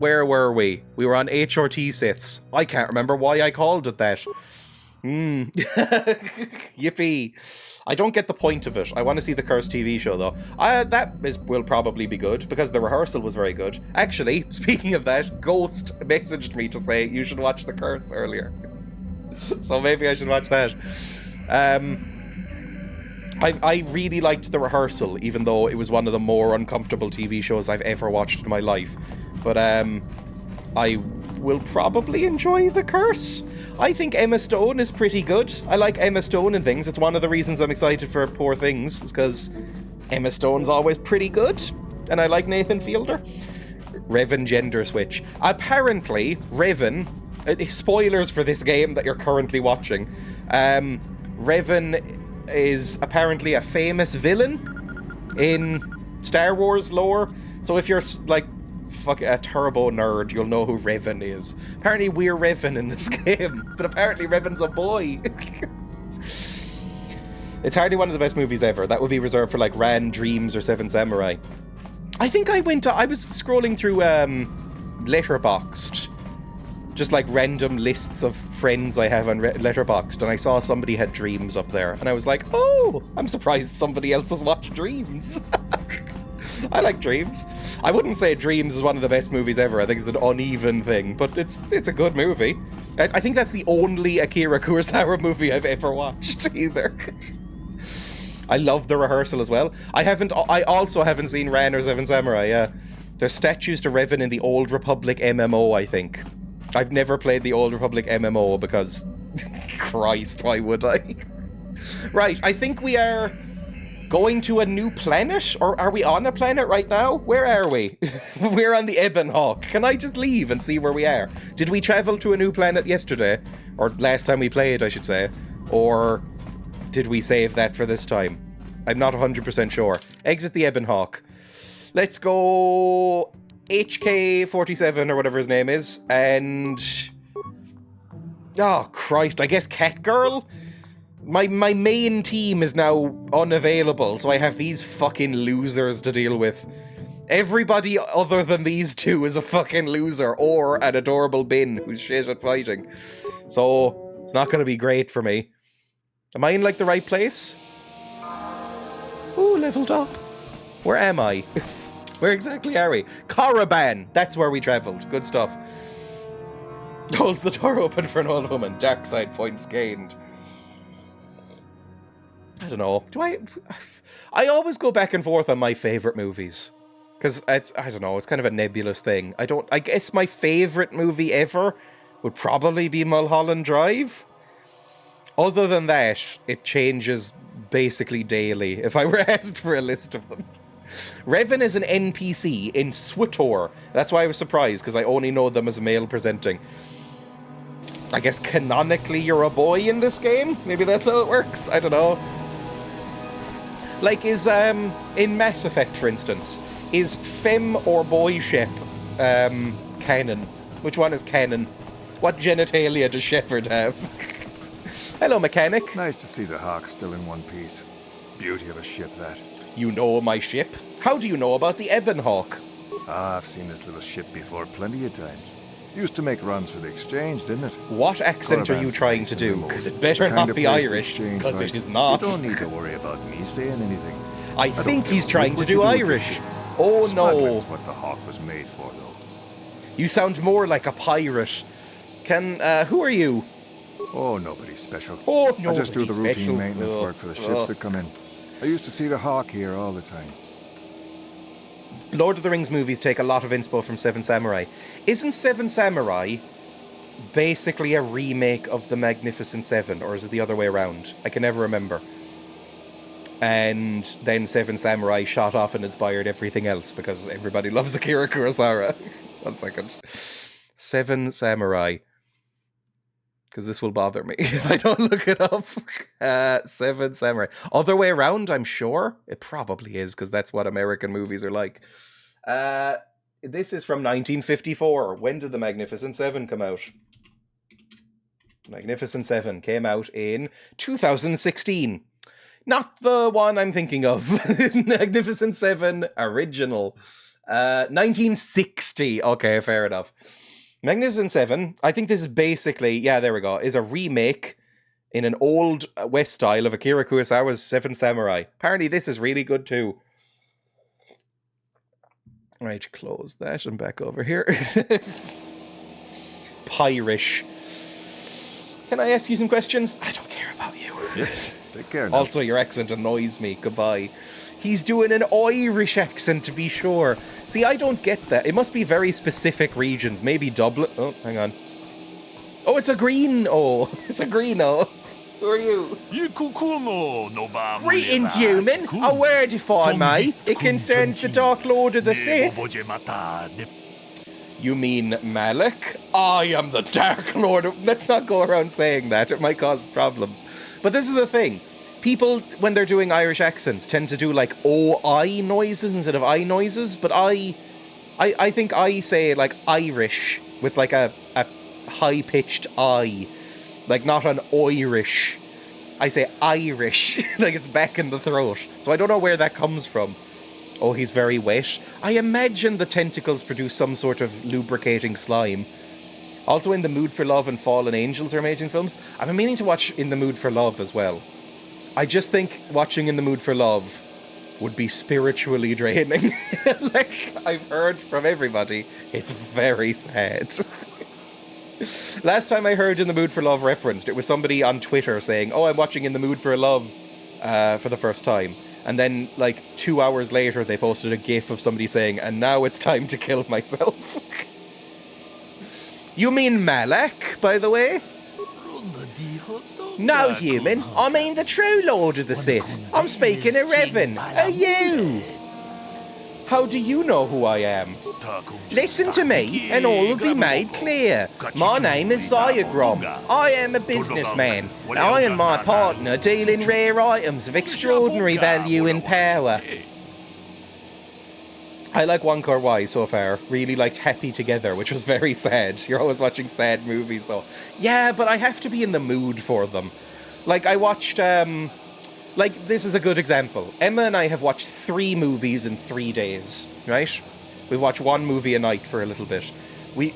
Where were we? We were on HRT Siths. I can't remember why I called it that. Yippee. I don't get the point of it. I want to see the Cursed TV show, though. Will probably be good, because the rehearsal was very good. Actually, speaking of that, Ghost messaged me to say you should watch The Curse earlier. So maybe I should watch that. I really liked the rehearsal, even though it was one of the more uncomfortable TV shows I've ever watched in my life. But I will probably enjoy The Curse. I think Emma Stone is pretty good. I like Emma Stone in things. It's one of the reasons I'm excited for Poor Things, is because Emma Stone's always pretty good, and I like Nathan Fielder. Revan gender switch. Apparently, Revan... spoilers for this game that you're currently watching. Revan is apparently a famous villain in Star Wars lore. So if you're like a turbo nerd, you'll know who Revan is. Apparently we're Revan in this game, but apparently Revan's a boy. It's hardly one of the best movies ever. That would be reserved for like Ran, Dreams, or Seven Samurai. I think I was scrolling through Letterboxd, just like random lists of friends I have on Letterboxd, and I saw somebody had Dreams up there, and I was like, oh, I'm surprised somebody else has watched Dreams. I like Dreams. I wouldn't say Dreams is one of the best movies ever. I think it's an uneven thing, but it's a good movie. I think that's the only Akira Kurosawa movie I've ever watched either. I love the rehearsal as well. I also haven't seen Ran or Seven Samurai, yeah. There's statues to Revan in the Old Republic MMO, I think. I've never played the Old Republic MMO because... Christ, why would I? Right, I think we are going to a new planet? Or are we on a planet right now? Where are we? We're on the Ebon Hawk. Can I just leave and see where we are? Did we travel to a new planet yesterday? Or last time we played, I should say. Or did we save that for this time? I'm not 100% sure. Exit the Ebon Hawk. Let's go... HK47 or whatever his name is, and... Oh, Christ, I guess Catgirl? My main team is now unavailable, so I have these fucking losers to deal with. Everybody other than these two is a fucking loser, or an adorable bin who's shit at fighting. So, it's not gonna be great for me. Am I in, like, the right place? Ooh, leveled up. Where am I? Where exactly are we? Korriban! That's where we travelled. Good stuff. Holds the door open for an old woman. Dark side points gained. I don't know. I always go back and forth on my favourite movies. Because I don't know, it's kind of a nebulous thing. I guess my favourite movie ever would probably be Mulholland Drive. Other than that, it changes basically daily if I were asked for a list of them. Revan is an NPC in KotOR. That's why I was surprised, because I only know them as male presenting. I guess canonically you're a boy in this game? Maybe that's how it works? I don't know. Like, in Mass Effect, for instance, is femme or boy ship canon? Which one is canon? What genitalia does Shepard have? Hello, mechanic. Nice to see the Hawk still in one piece. Beauty of a ship, that. You know my ship? How do you know about the Ebon Hawk? Ah, I've seen this little ship before plenty of times. Used to make runs for the exchange, didn't it? What accent are you trying to do? Because it better not be Irish, because it is not. You don't need to worry about me saying anything. I think he's trying to do Irish. Oh no. What the Hawk was made for, though. You sound more like a pirate. Who are you? Oh, nobody special. Oh, no. I just do the routine maintenance work for the ships that come in. I used to see the Hawk here all the time. Lord of the Rings movies take a lot of inspo from Seven Samurai. Isn't Seven Samurai basically a remake of The Magnificent Seven, or is it the other way around? I can never remember. And then Seven Samurai shot off and inspired everything else, because everybody loves Akira Kurosawa. 1 second. Seven Samurai. Because this will bother me if I don't look it up. Seven Samurai. Other way around, I'm sure. It probably is, because that's what American movies are like. This is from 1954. When did The Magnificent Seven come out? Magnificent Seven came out in 2016. Not the one I'm thinking of. Magnificent Seven original. 1960. Okay, fair enough. Magnificent Seven, I think this is basically, yeah, there we go, is a remake in an old West style of Akira Kurosawa's Seven Samurai. Apparently this is really good too. Right, close that and back over here. Pirish. Can I ask you some questions? I don't care about you. Yes, take care now. Also, your accent annoys me. Goodbye. He's doing an Irish accent, to be sure. See, I don't get that. It must be very specific regions. Maybe Dublin. Oh, hang on. Oh, it's a green O. It's a green O. Who are you? Greetings, human. A word, if I may. It concerns the Dark Lord of the Sith. You mean Malak? I am the Dark Lord of... Let's not go around saying that. It might cause problems. But this is the thing. People, when they're doing Irish accents, tend to do like O-I noises instead of I noises. But I think I say like Irish with like a high-pitched I. Like not an Irish. I say Irish. Like it's back in the throat. So I don't know where that comes from. Oh, he's very wet. I imagine the tentacles produce some sort of lubricating slime. Also, In the Mood for Love and Fallen Angels are amazing films. I've been meaning to watch In the Mood for Love as well. I just think watching In the Mood for Love would be spiritually draining. Like, I've heard from everybody, it's very sad. Last time I heard In the Mood for Love referenced, it was somebody on Twitter saying, oh, I'm watching In the Mood for Love for the first time. And then, like, 2 hours later, they posted a gif of somebody saying, and now it's time to kill myself. You mean Malak, by the way? No, human. I mean the true Lord of the Sith. I'm speaking of Revan. Are you? How do you know who I am? Listen to me, and all will be made clear. My name is Zyagrom. I am a businessman. I and my partner deal in rare items of extraordinary value and power. I like One Core Y so far. Really liked Happy Together, which was very sad. You're always watching sad movies, though. Yeah, but I have to be in the mood for them. Like, I watched, like, this is a good example. Emma and I have watched 3 movies in 3 days, right? We've watched 1 movie a night for a little bit.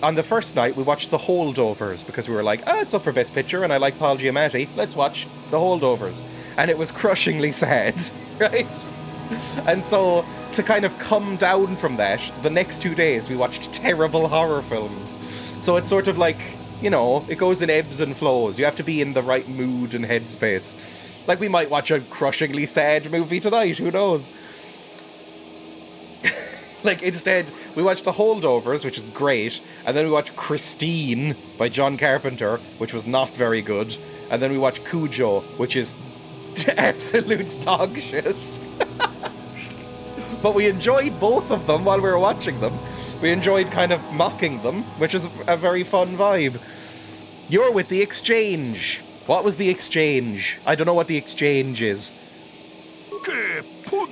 On the first night, we watched The Holdovers, because we were like, it's up for Best Picture, and I like Paul Giamatti. Let's watch The Holdovers. And it was crushingly sad, right? And so, to kind of come down from that, the next 2 days we watched terrible horror films. So it's sort of like, you know, it goes in ebbs and flows. You have to be in the right mood and headspace. Like, we might watch a crushingly sad movie tonight, who knows? Like, instead, we watched The Holdovers, which is great, and then we watched Christine by John Carpenter, which was not very good, and then we watched Cujo, which is absolute dog shit. But we enjoyed both of them while we were watching them. We enjoyed kind of mocking them, which is a very fun vibe. You're with The Exchange. What was The Exchange? I don't know what The Exchange is.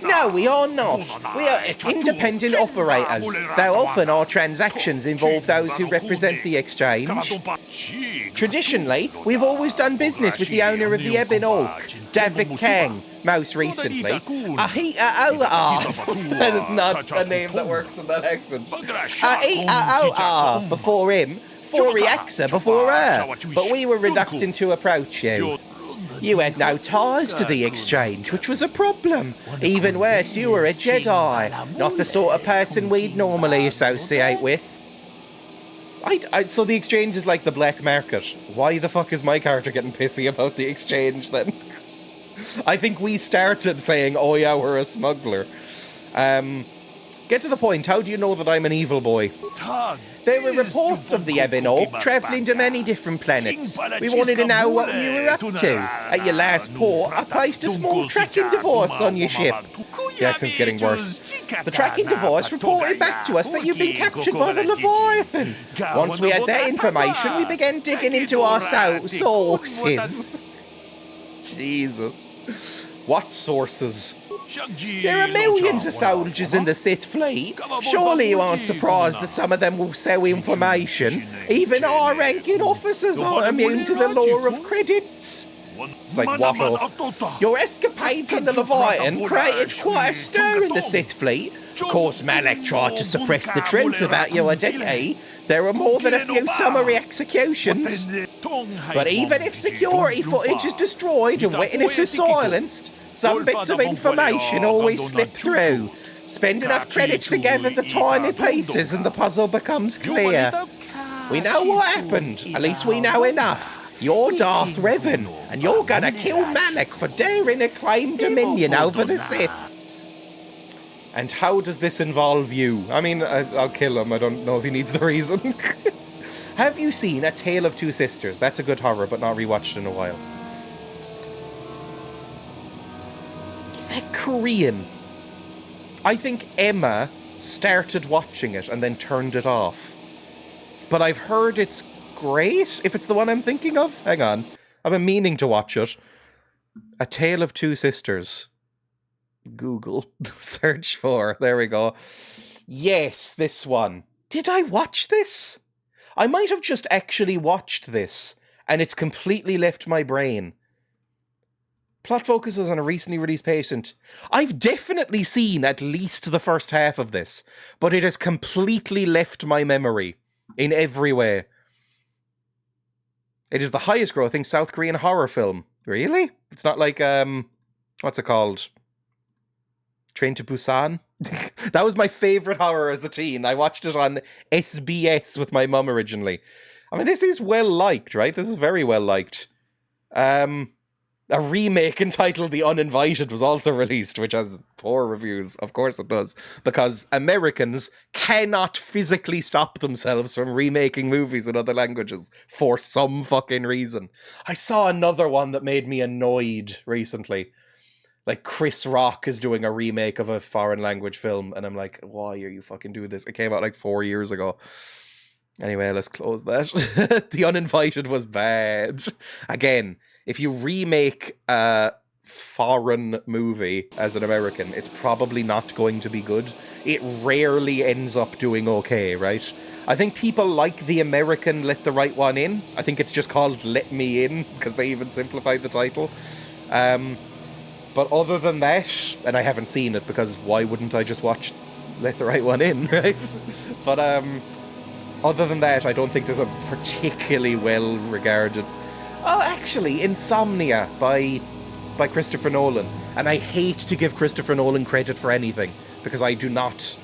No, we are not. We are independent operators, though often our transactions involve those who represent the exchange. Traditionally, we've always done business with the owner of the Ebon Oak, David Kang, most recently. That is not a name that works in that accent. Before him, Fori Axa before her, but we were reluctant to approach you. You had no ties to the exchange, which was a problem. Even worse, you were a Jedi, not the sort of person we'd normally associate with. So the exchange is like the black market. Why the fuck is my character getting pissy about the exchange then? I think we started saying, oh yeah, we're a smuggler. Get to the point, how do you know that I'm an evil boy? There were reports of the Ebon Orc travelling to many different planets. We wanted to know what you were up to. At your last port, I placed a small tracking device on your ship. The accent's getting worse. The tracking device reported back to us that you'd been captured by the Leviathan. Once we had that information, we began digging into our sources. Jesus. What sources? There are millions of soldiers in the Sith fleet. Surely you aren't surprised that some of them will sell information. Even our ranking officers aren't immune to the law of credits. It's like waffle. Your escapades on the Leviathan created quite a stir in the Sith fleet, Of course, Malek tried to suppress the truth about your identity. There were more than a few summary executions. But even if security footage is destroyed and witnesses silenced, some bits of information always slip through. Spend enough credits to gather the tiny pieces and the puzzle becomes clear. We know what happened. At least we know enough. You're Darth Revan, and you're gonna kill Malek for daring to claim dominion over the Sith. And how does this involve you? I mean, I'll kill him. I don't know if he needs the reason. Have you seen A Tale of Two Sisters? That's a good horror, but not rewatched in a while. Is that Korean? I think Emma started watching it and then turned it off. But I've heard it's great, if it's the one I'm thinking of. Hang on. I've been meaning to watch it. A Tale of Two Sisters. Google. Search for. There we go. Yes, this one. Did I watch this? I might have just actually watched this, and it's completely left my brain. Plot focuses on a recently released patient. I've definitely seen at least the first half of this, but it has completely left my memory in every way. It is the highest grossing South Korean horror film. Really? It's not like, what's it called? Train to Busan? That was my favourite horror as a teen. I watched it on SBS with my mum originally. I mean, this is well liked, right? This is very well liked. A remake entitled The Uninvited was also released, which has poor reviews. Of course it does. Because Americans cannot physically stop themselves from remaking movies in other languages for some fucking reason. I saw another one that made me annoyed recently. Like, Chris Rock is doing a remake of a foreign language film, and I'm like, why are you fucking doing this? It came out like 4 years ago. Anyway, let's close that. The Uninvited was bad. Again, if you remake a foreign movie as an American, it's probably not going to be good. It rarely ends up doing okay, right? I think people like the American Let the Right One In. I think it's just called Let Me In, because they even simplified the title. But other than that, and I haven't seen it because why wouldn't I just watch Let the Right One In, right? But other than that, I don't think there's a particularly well-regarded... Oh, actually, Insomnia by Christopher Nolan. And I hate to give Christopher Nolan credit for anything, because I do not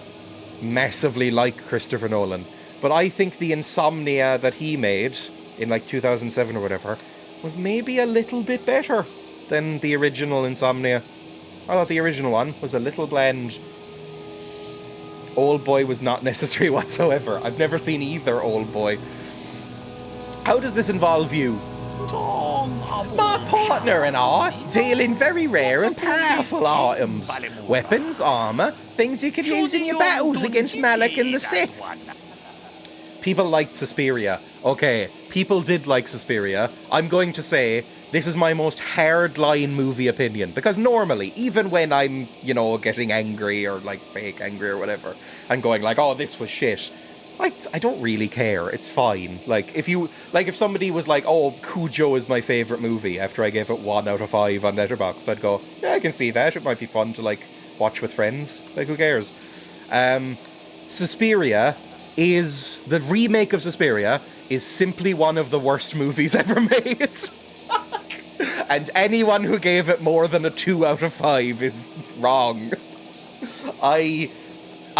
massively like Christopher Nolan. But I think the Insomnia that he made in like 2007 or whatever was maybe a little bit better than the original Insomnia. I thought the original one was a little bland. Old Boy was not necessary whatsoever. I've never seen either Old Boy. How does this involve you? My partner and I deal in very rare and powerful items. Weapons, armour, things you could use in your battles against Malek and the Sith. People liked Suspiria. Okay, people did like Suspiria. I'm going to say this is my most hardline movie opinion, because normally, even when I'm, you know, getting angry or like fake angry or whatever, and going like, oh, this was shit, I don't really care. It's fine. Like, if somebody was like, oh, Cujo is my favourite movie after I gave it 1 out of 5 on Letterboxd, I'd go, yeah, I can see that. It might be fun to, like, watch with friends. Like, who cares? Suspiria is... The remake of Suspiria is simply one of the worst movies ever made. And anyone who gave it more than a 2 out of 5 is wrong.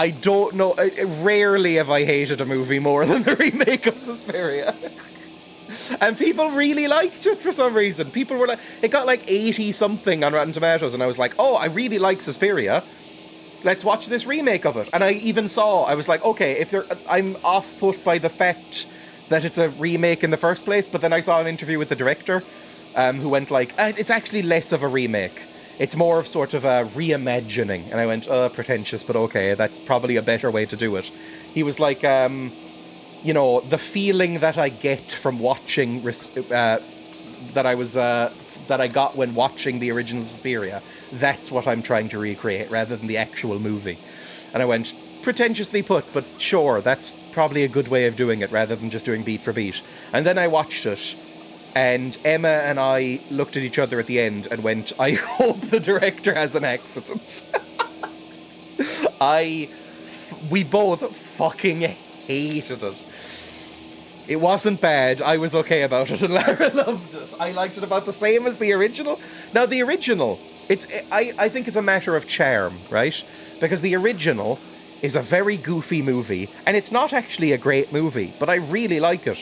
I don't know. Rarely have I hated a movie more than the remake of Suspiria. And people really liked it for some reason. People were like, it got like 80 something on Rotten Tomatoes, and I was like, oh, I really like Suspiria. Let's watch this remake of it. And I even saw, I was like, okay, I'm off put by the fact that it's a remake in the first place, but then I saw an interview with the director, who went like, it's actually less of a remake. It's more of sort of a reimagining. And I went, pretentious, but okay, that's probably a better way to do it. He was like, you know, the feeling that I get from watching, that I got when watching the original Suspiria, that's what I'm trying to recreate, rather than the actual movie. And I went, pretentiously put, but sure, that's probably a good way of doing it, rather than just doing beat for beat. And then I watched it, and Emma and I looked at each other at the end and went, I hope the director has an accident. We both fucking hated it. It wasn't bad. I was okay about it, and Lara loved it. I liked it about the same as the original. Now, the original, I think it's a matter of charm, right? Because the original is a very goofy movie, and it's not actually a great movie, but I really like it.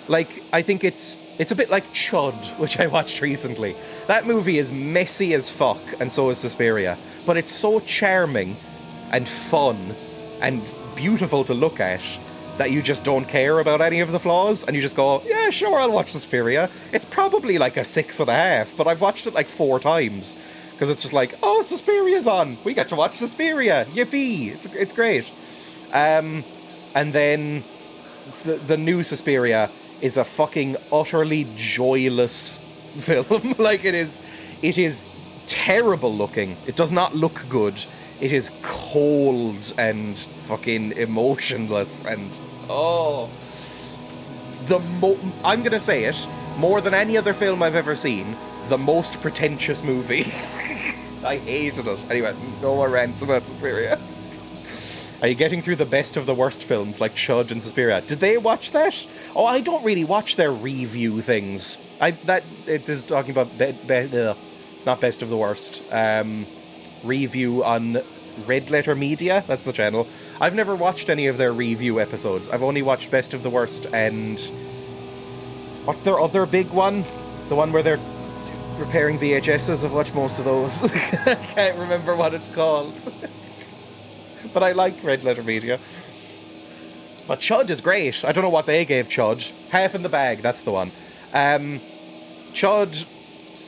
Like, I think it's a bit like Chud, which I watched recently. That movie is messy as fuck, and so is Suspiria. But it's so charming and fun and beautiful to look at that you just don't care about any of the flaws, and you just go, yeah, sure, I'll watch Suspiria. It's probably like a 6.5, but I've watched it like 4 times. Because it's just like, oh, Suspiria's on. We get to watch Suspiria. Yippee. It's great. And then the new Suspiria is a fucking utterly joyless film. Like, it is terrible looking. It does not look good. It is cold and fucking emotionless and I'm gonna say it, more than any other film I've ever seen, the most pretentious movie. I hated it. Anyway, no more rants about Suspiria. Are you getting through the best of the worst films like Chud and Suspiria? Did they watch that? Oh, I don't really watch their review things. This is talking about not best of the worst. Review on Red Letter Media. That's the channel. I've never watched any of their review episodes. I've only watched Best of the Worst and what's their other big one? The one where they're repairing VHSs. I've watched most of those. I can't remember what it's called. But I like Red Letter Media. But Chud is great. I don't know what they gave Chud. Half in the Bag, that's the one. Chud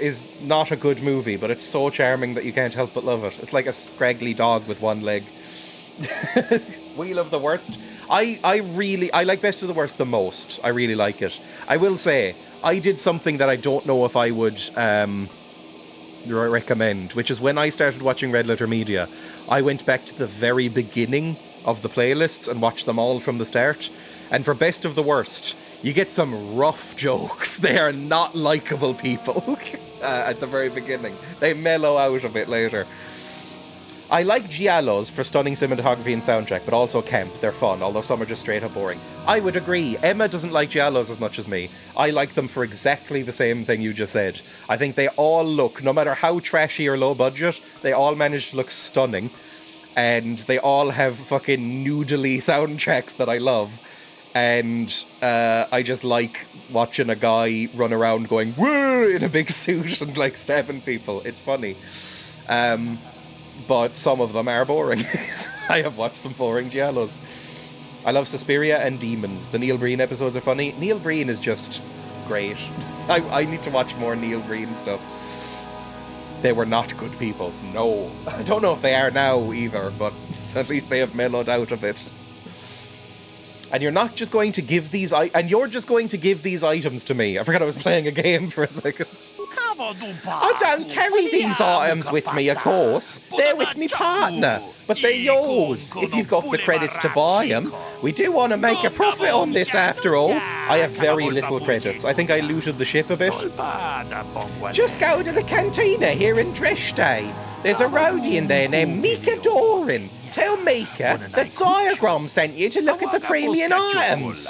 is not a good movie, but it's so charming that you can't help but love it. It's like a scraggly dog with one leg. Wheel of the Worst. I like Best of the Worst the most. I really like it. I will say, I did something that I don't know if I would recommend, which is when I started watching Red Letter Media, I went back to the very beginning of the playlists and watched them all from the start. And for Best of the Worst, you get some rough jokes. They are not likable people at the very beginning. They mellow out a bit later. I like giallos for stunning cinematography and soundtrack, but also camp. They're fun, although some are just straight up boring. I would agree. Emma doesn't like giallos as much as me. I like them for exactly the same thing you just said. I think they all look, no matter how trashy or low budget, they all manage to look stunning. And they all have fucking noodly soundtracks that I love. And I just like watching a guy run around going, woo, in a big suit and like stabbing people. It's funny. But some of them are boring. I have watched some boring giallos. I love Suspiria and Demons. The Neil Breen episodes are funny. Neil Breen is just great. I need to watch more Neil Breen stuff. They were not good people. No. I don't know if they are now either, but at least they have mellowed out a bit. And you're not just going to give these... you're just going to give these items to me. I forgot I was playing a game for a second. I don't carry these items with me, of course. They're with me partner. But they're yours, if you've got the credits to buy them. We do want to make a profit on this, after all. I have very little credits. I think I looted the ship a bit. Just go to the cantina here in Dreya. There's a roadie in there named Mika Doran. Tell Mika that Diagram sent you to look at the premium items.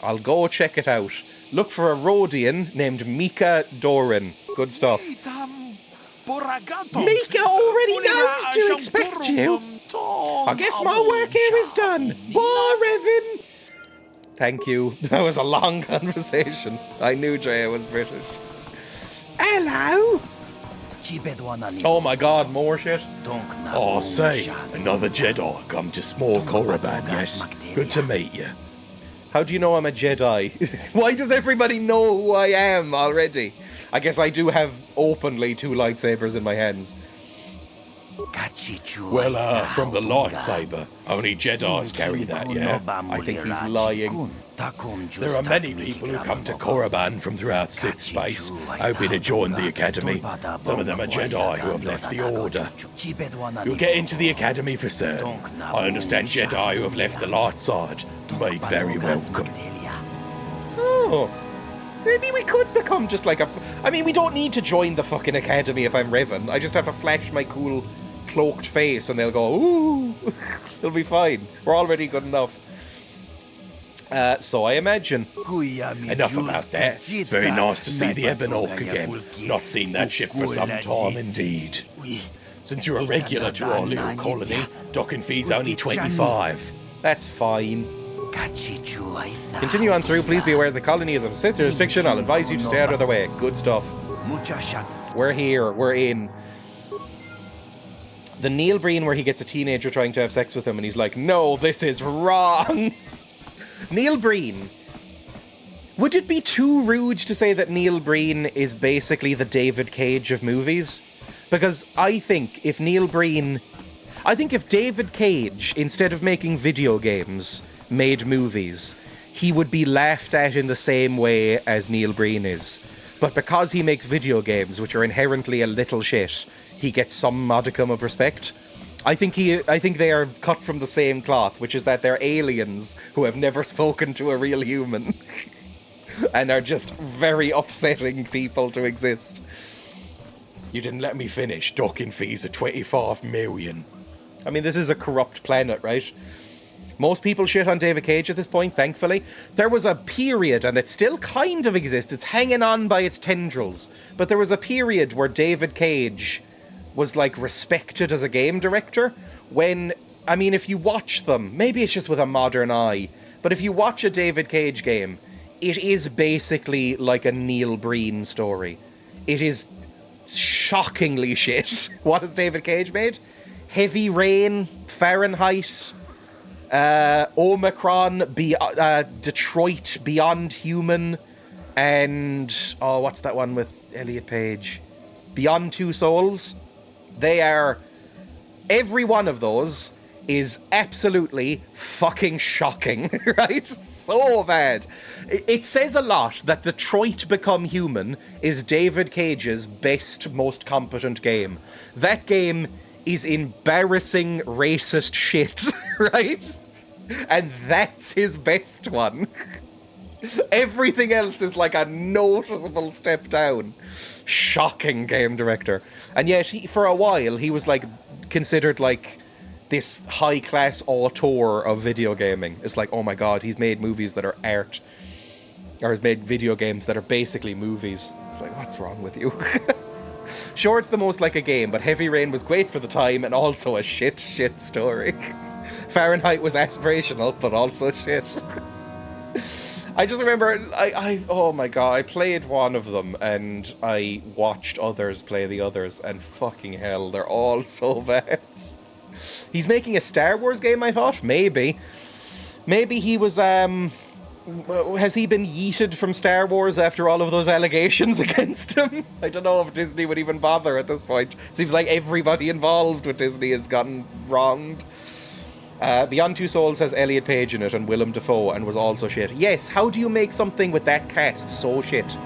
I'll go check it out. Look for a Rhodian named Mika Doran. Good stuff. Mika already knows to expect you. I guess my work here is done. Bye, Revan. Thank you. That was a long conversation. I knew Dreya was British. Hello. Oh my god, more shit. Oh, say, another Jedi come to small Korriban, yes? Good to meet you. How do you know I'm a Jedi? Why does everybody know who I am already? I guess I do have openly 2 lightsabers in my hands. Well, from the lightsaber, only Jedis carry that, yeah? I think he's lying. There are many people who come to Korriban from throughout Sith space, hoping to join the Academy. Some of them are Jedi who have left the Order. You'll get into the Academy for certain. I understand Jedi who have left the light side. Made very welcome. Oh. Maybe we could become just like I mean, we don't need to join the fucking Academy if I'm Revan. I just have to flash my cool cloaked face and they'll go, ooh, it'll be fine. We're already good enough. So I imagine. Enough about that. It's very nice to see the Ebon Orc again. Not seen that ship for some time indeed. Since you're a regular to our little colony, docking fee's only 25. That's fine. Continue on through. Please be aware the colony is of Sith jurisdiction. I'll advise you to stay out of the way. Good stuff. We're here. We're in. The Neil Breen where he gets a teenager trying to have sex with him and he's like, no, this is wrong. Neil Breen. Would it be too rude to say that Neil Breen is basically the David Cage of movies? Because I think if David Cage, instead of making video games, made movies, he would be laughed at in the same way as Neil Breen is. But because he makes video games, which are inherently a little shit, he gets some modicum of respect. I think they are cut from the same cloth, which is that they're aliens who have never spoken to a real human and are just very upsetting people to exist. You didn't let me finish. Docking fees are 25 million. I mean, this is a corrupt planet, right? Most people shit on David Cage at this point, thankfully. There was a period, and it still kind of exists, it's hanging on by its tendrils, but there was a period where David Cage was, like, respected as a game director when, I mean, if you watch them, maybe it's just with a modern eye, but if you watch a David Cage game, it is basically like a Neil Breen story. It is shockingly shit. What has David Cage made? Heavy Rain, Fahrenheit, Omicron, Detroit, Beyond Human, and what's that one with Elliot Page? Beyond Two Souls. They are, every one of those is absolutely fucking shocking, right? So bad. It says a lot that Detroit Become Human is David Cage's best, most competent game. That game is embarrassing racist shit, right? And that's his best one. Everything else is like a noticeable step down. Shocking game director. And yet, for a while, he was like considered like this high-class auteur of video gaming. It's like, oh my god, he's made movies that are art. Or has made video games that are basically movies. It's like, what's wrong with you? Sure, it's the most like a game, but Heavy Rain was great for the time and also a shit story. Fahrenheit was aspirational, but also shit. I just remember, oh my god, I played one of them and I watched others play the others, and fucking hell, they're all so bad. He's making a Star Wars game, I thought? Maybe. Maybe he was, has he been yeeted from Star Wars after all of those allegations against him? I don't know if Disney would even bother at this point. Seems like everybody involved with Disney has gotten wronged. Beyond Two Souls has Elliot Page in it and Willem Dafoe and was also shit. Yes, how do you make something with that cast so shit?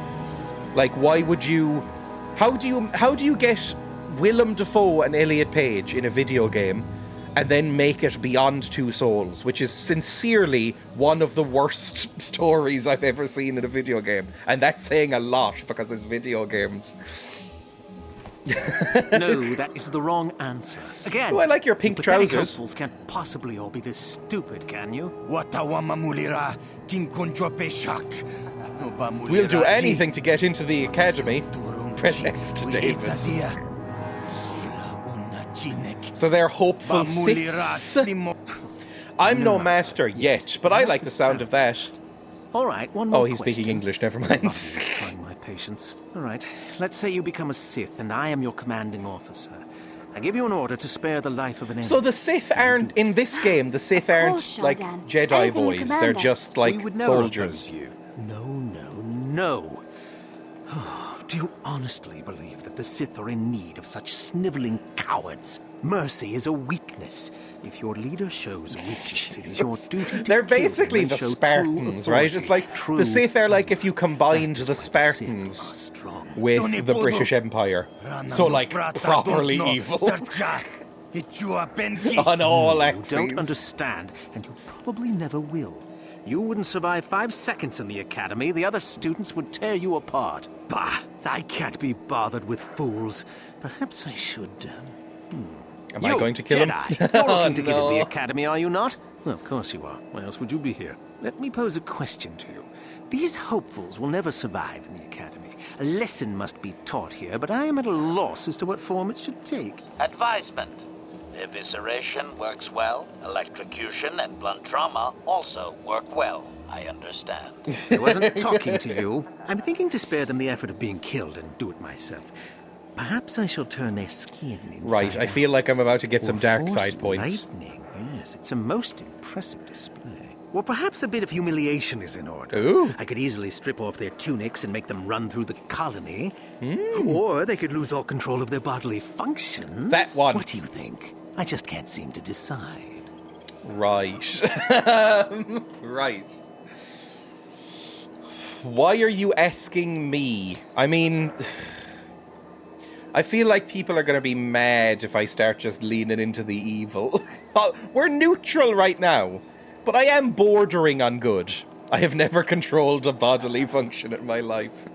Like, why would you... How do you get Willem Dafoe and Elliot Page in a video game and then make it Beyond Two Souls, which is sincerely one of the worst stories I've ever seen in a video game. And that's saying a lot because it's video games. No, that is the wrong answer. Again, oh, I like your pink trousers. Hopefuls can't possibly all be this stupid, can you? We'll do anything to get into the academy. Press X to David. So they're hopeful Siths. I'm no master yet, but I like the sound of that. All right, one more Oh, he's speaking English, never mind. Trying my patience. All right, let's say you become a Sith and I am your commanding officer. I give you an order to spare the life of an enemy. So the Sith aren't, in this game, the Sith aren't like Jedi boys. They're just like soldiers. No. Do you honestly believe that the Sith are in need of such sniveling cowards? Mercy is a weakness. If your leader shows weakness, it is your duty to They're basically the Spartans, right? It's like the Sith are like if you combined the Spartans with the British Empire. So like properly evil. On all axes. You don't understand, and you probably never will. You wouldn't survive 5 seconds in the academy. The other students would tear you apart. Bah! I can't be bothered with fools. Perhaps I should... Am I going to kill him? Jedi, you're looking to get no. at the Academy, are you not? Well, of course you are. Why else would you be here? Let me pose a question to you. These hopefuls will never survive in the Academy. A lesson must be taught here, but I am at a loss as to what form it should take. Advisement. Evisceration works well. Electrocution and blunt trauma also work well. I understand. I wasn't talking to you. I'm thinking to spare them the effort of being killed and do it myself. Perhaps I shall turn their skin inside Right, I out. feel like I'm about to get Or some dark force side points. Lightning. Yes, it's a most impressive display. Or perhaps a bit of humiliation is in order. Ooh. I could easily strip off their tunics and make them run through the colony. Or they could lose all control of their bodily functions. That one. What do you think? I just can't seem to decide. Right. Right. Why are you asking me? I mean, I feel like people are going to be mad if I start just leaning into the evil. We're neutral right now, but I am bordering on good. I have never controlled a bodily function in my life.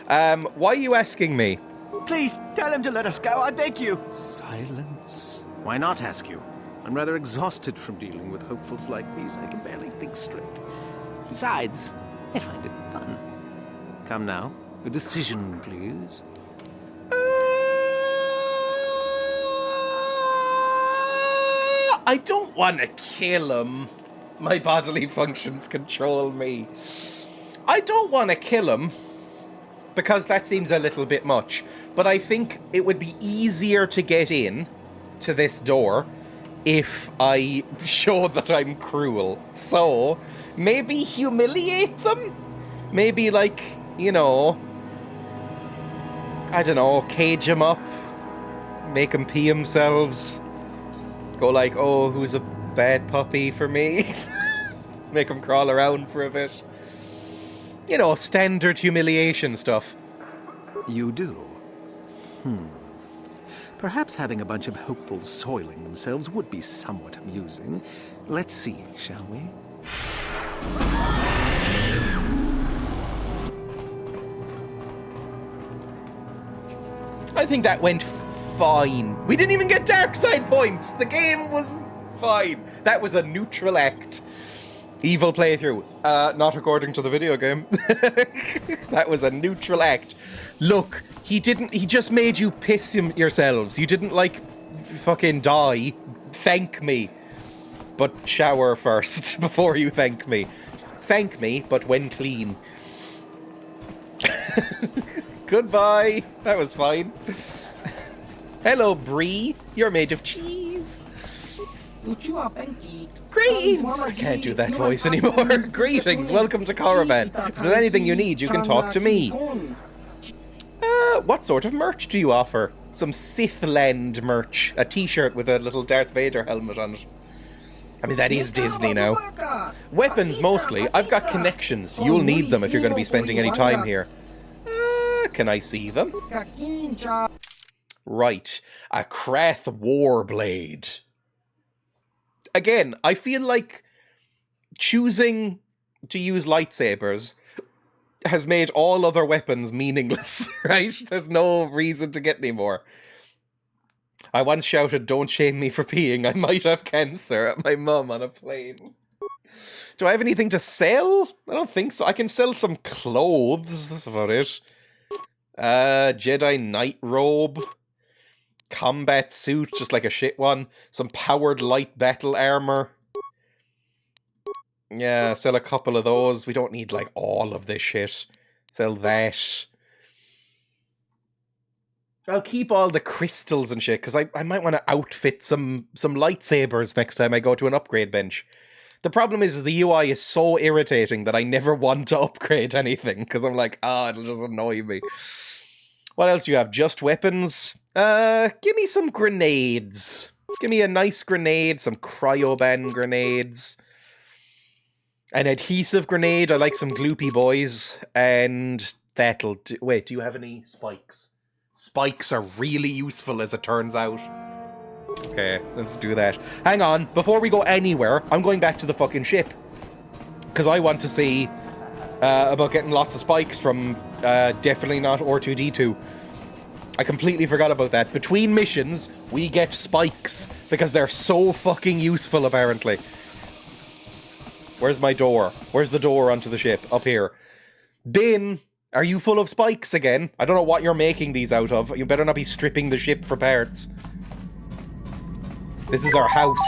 Why are you asking me? Please, tell him to let us go, I beg you. Silence. Why not ask you? I'm rather exhausted from dealing with hopefuls like these. I can barely think straight. Besides, I find it fun. Come now, a decision, please. I don't want to kill him. My bodily functions control me. I don't want to kill him because that seems a little bit much. But I think it would be easier to get in to this door if I show that I'm cruel. So, maybe humiliate them? Maybe, like, you know, I don't know, cage them up, make them pee themselves, go like, oh, who's a bad puppy for me? Make them crawl around for a bit. You know, standard humiliation stuff. You do? Perhaps having a bunch of hopefuls soiling themselves would be somewhat amusing. Let's see, shall we? I think that went fine. We didn't even get dark side points. The game was fine. That was a neutral act. Evil playthrough. Not according to the video game. That was a neutral act. Look, he just made you piss yourselves. You didn't, like, fucking die. Thank me. But shower first before you thank me. Thank me, but when clean. Goodbye. That was fine. Hello, Brie. You're made of cheese. Greetings! I can't do that voice anymore. Greetings, welcome to KotOR. If there's anything you need, you can talk to me. What sort of merch do you offer? Some Sithland merch. A t-shirt with a little Darth Vader helmet on it. I mean, that is Disney now. Weapons, mostly. I've got connections. You'll need them if you're going to be spending any time here. Can I see them? Right. A Krath Warblade. Again, I feel like choosing to use lightsabers has made all other weapons meaningless, right? There's no reason to get any more. I once shouted, "Don't shame me for peeing, I might have cancer," at my mum on a plane. Do I have anything to sell? I don't think so. I can sell some clothes, that's about it. Jedi Knight robe. Combat suit, just like a shit one. Some powered light battle armor. Yeah, sell a couple of those. We don't need, like, all of this shit. Sell that. I'll keep all the crystals and shit, because I might want to outfit some lightsabers next time I go to an upgrade bench. The problem is the UI is so irritating that I never want to upgrade anything, because I'm like, it'll just annoy me. What else do you have? Just weapons? Give me some grenades. Give me a nice grenade, some cryoban grenades. An adhesive grenade, I like some gloopy boys. And that'll do. Wait, do you have any spikes? Spikes are really useful, as it turns out. Okay, let's do that. Hang on, before we go anywhere, I'm going back to the fucking ship. Because I want to see about getting lots of spikes from definitely not R2-D2. I completely forgot about that. Between missions, we get spikes because they're so fucking useful, apparently. Where's my door? Where's the door onto the ship? Up here. Bin, are you full of spikes again? I don't know what you're making these out of. You better not be stripping the ship for parts. This is our house.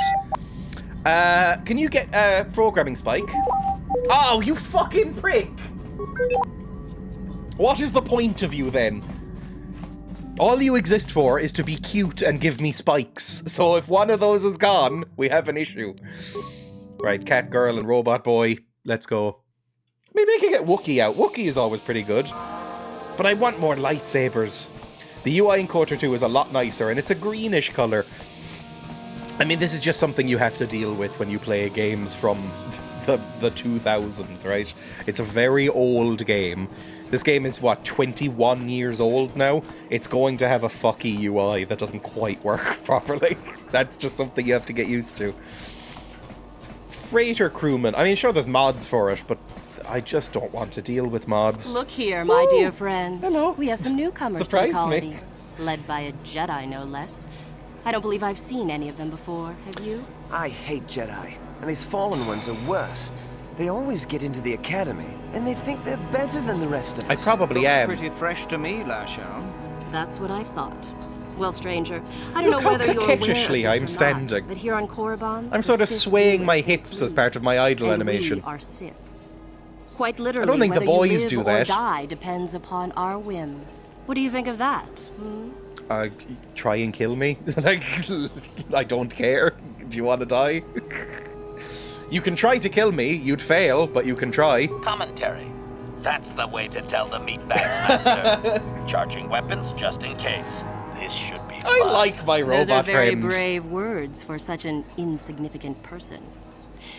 Can you get a programming spike? Oh, you fucking prick! What is the point of you, then? All you exist for is to be cute and give me spikes. So if one of those is gone, we have an issue. Right, cat girl and robot boy. Let's go. Maybe I can get Wookiee out. Wookiee is always pretty good. But I want more lightsabers. The UI in KotOR 2 is a lot nicer, and it's a greenish colour. I mean, this is just something you have to deal with when you play games from the 2000s, right? It's a very old game. This game is, what, 21 years old now? It's going to have a fucky UI that doesn't quite work properly. That's just something you have to get used to. Freighter crewman. I mean, sure, there's mods for it, but I just don't want to deal with mods. Look here, my dear friends. Hello. We have some newcomers Surprised to the colony. me. Led by a Jedi, no less. I don't believe I've seen any of them before, have you? I hate Jedi, and these fallen ones are worse. They always get into the academy, and they think they're better than the rest of us. I probably Looks am. pretty fresh to me, Lasho. That's what I thought. Well, stranger, I don't Look know how whether you're aware of coquettishly this I'm or standing. Not, but here on Korriban, I'm the sort of Sith swaying do my as they hips as part of my idle and animation. We are Sith. Quite literally, think the whether boys you live do or that. die depends upon our whim. What do you think of that? Try and kill me? Like, I don't care. Do you want to die? You can try to kill me. You'd fail, but you can try. Commentary. That's the way to tell the meatbags, master. Charging weapons just in case. This should be I fun. like my robot Those are very friend. brave words for such an insignificant person.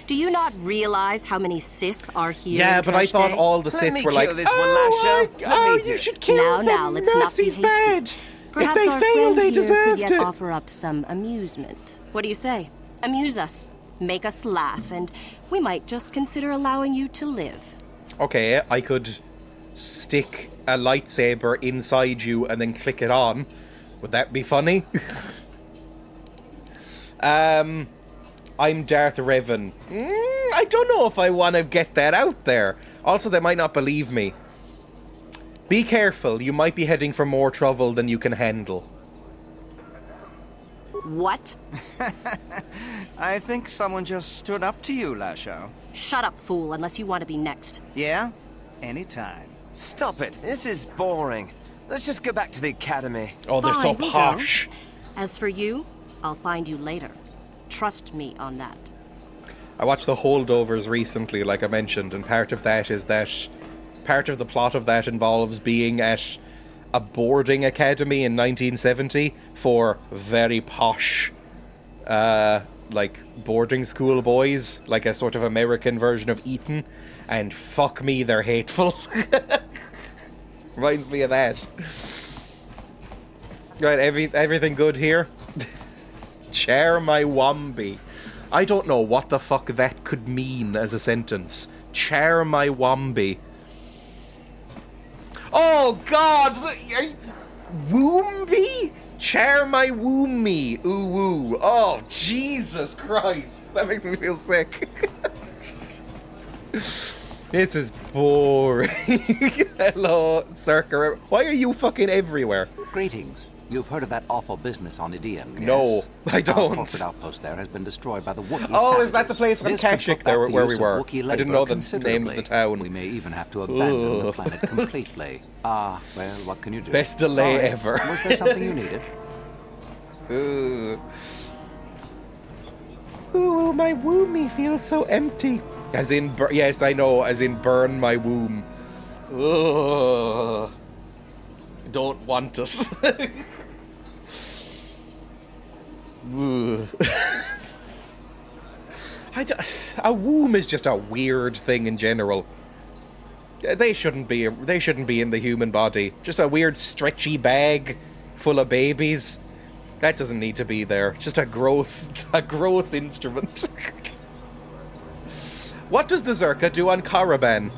Do you not realize how many Sith are here? Yeah, but I Dreya? thought all the Let Sith me were kill like, this one, oh, Lasho. Let me do you it." should kill them. Now, let's not be Mercy's hasty. bad. Perhaps if they our fail, friend they here deserved could yet it. offer up some amusement. What do you say? Amuse us, make us laugh, and we might just consider allowing you to live. Okay, I could stick a lightsaber inside you and then click it on. Would that be funny? I'm Darth Revan. I don't know if I want to get that out there. Also, they might not believe me. Be careful, you might be heading for more trouble than you can handle. What? I think someone just stood up to you, Lasho. Shut up, fool, unless you want to be next. Yeah? Anytime. Stop it. This is boring. Let's just go back to the academy. Oh, they're so Fine, we'll go. posh. As for you, I'll find you later. Trust me on that. I watched The Holdovers recently, like I mentioned, and part of that is that... Part of the plot of that involves being at a boarding academy in 1970 for very posh, like, boarding school boys, like a sort of American version of Eton, and fuck me, they're hateful. Reminds me of that. Right, everything good here? Chair my wombi. I don't know what the fuck that could mean as a sentence. Chair my wombi. Oh God! Woombi? Chair my woomy. Ooh woo. Oh Jesus Christ. That makes me feel sick. This is boring. Hello, Circa. Why are you fucking everywhere? Greetings. You've heard of that awful business on Idian, yes? No, I Our don't. corporate outpost there has been destroyed by the Wookiee Oh, is that the savages. place on This could Kashyyyk put there back the where use we of were? Wookiee I didn't labor know the name of the considerably. town. We may even have to abandon the Ugh. planet completely. Well, what can you do? Best delay Sorry. ever. Was there something you needed? Ooh, my womby feels so empty. As in, yes, I know, as in burn my womb. Ugh. Don't want it. Ugh. A womb is just a weird thing in general. They shouldn't be in the human body. Just a weird stretchy bag full of babies. That doesn't need to be there. Just a gross instrument. What does the Zerka do on Korriban?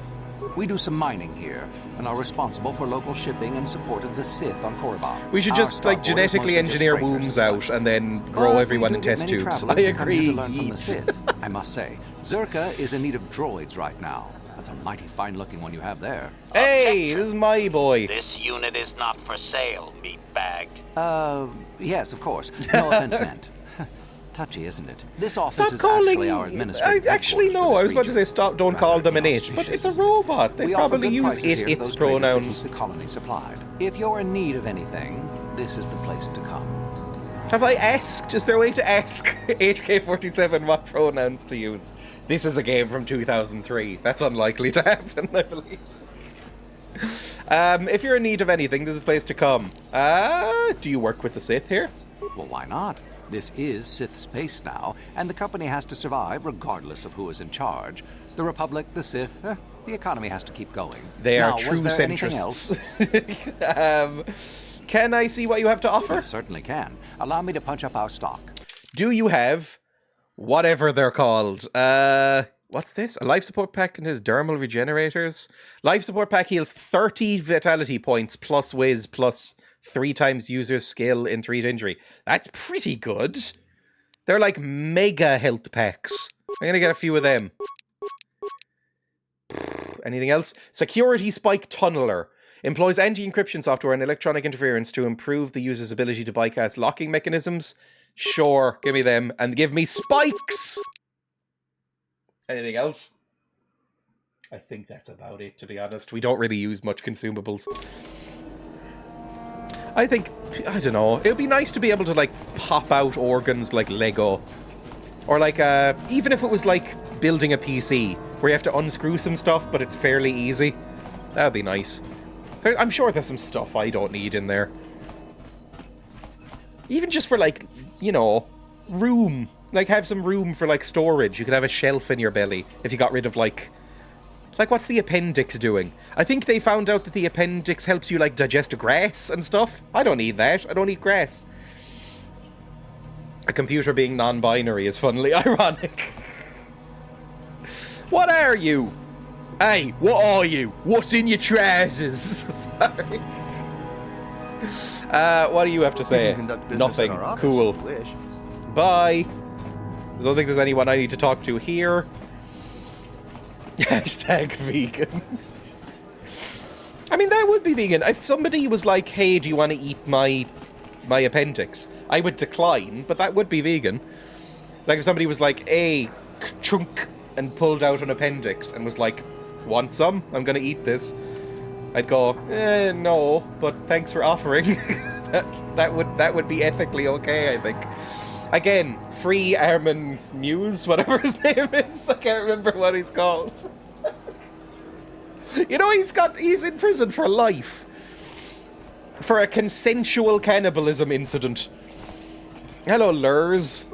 We do some mining here, and are responsible for local shipping and support of the Sith on Korriban. We should Our just, like, starboard is genetically mostly just engineer freighters wombs and out such. and then grow But everyone we in do get test many tubes. travelers I who come here agree. to learn from the Sith. I must say, Zerka is in need of droids right now. That's a mighty fine-looking one you have there. Hey, this is my boy. This unit is not for sale, meatbag. Yes, of course. No offense meant. Touchy, isn't it? This office Stop is calling. actually our administrative Actually, headquarters no. for I this was about to region. say stop. Don't Rather call them an it, but inauspicious, it's a isn't it? robot. They We offer probably good use prices it, here to its those traders that pronouns. keep the colony supplied. If you're in need of anything, this is the place to come. Have I asked? Is there a way to ask HK47 what pronouns to use? This is a game from 2003. That's unlikely to happen, I believe. If you're in need of anything, this is the place to come. Do you work with the Sith here? Well, why not? This is Sith space now, and the company has to survive regardless of who is in charge. The Republic, the Sith, the economy has to keep going. They now, are true was there anything centrists. else? Can I see what you have to offer? You certainly can. Allow me to punch up our stock. Do you have whatever they're called? What's this? A life support pack and his dermal regenerators? Life support pack heals 30 vitality points plus whiz plus 3 times user's skill in 3 to injury. That's pretty good. They're like mega health packs. I'm gonna get a few of them. Anything else? Security Spike Tunneler. Employs anti-encryption software and electronic interference to improve the user's ability to bypass locking mechanisms. Sure, give me them. And give me spikes! Anything else? I think that's about it, to be honest. We don't really use much consumables. I think, I don't know, it would be nice to be able to, like, pop out organs like Lego. Or, like, even if it was, like, building a PC, where you have to unscrew some stuff, but it's fairly easy. That would be nice. I'm sure there's some stuff I don't need in there. Even just for, like, you know, room. Like, have some room for, like, storage. You could have a shelf in your belly if you got rid of, like, what's the appendix doing? I think they found out that the appendix helps you, like, digest grass and stuff. I don't need that. I don't eat grass. A computer being non-binary is funnily ironic. What are you? Hey, what are you? What's in your trousers? Sorry. What do you have to say? Nothing. Cool. Bye. I don't think there's anyone I need to talk to here. Hashtag vegan. I mean, that would be vegan. If somebody was like, hey, do you want to eat my appendix? I would decline, but that would be vegan. Like if somebody was like, hey, chunk, and pulled out an appendix and was like, want some? I'm gonna eat this. I'd go, no, but thanks for offering. that would be ethically okay, I think. Again, free Armin Muse, whatever his name is. I can't remember what he's called. You know, he's in prison for life. For a consensual cannibalism incident. Hello, Lurs.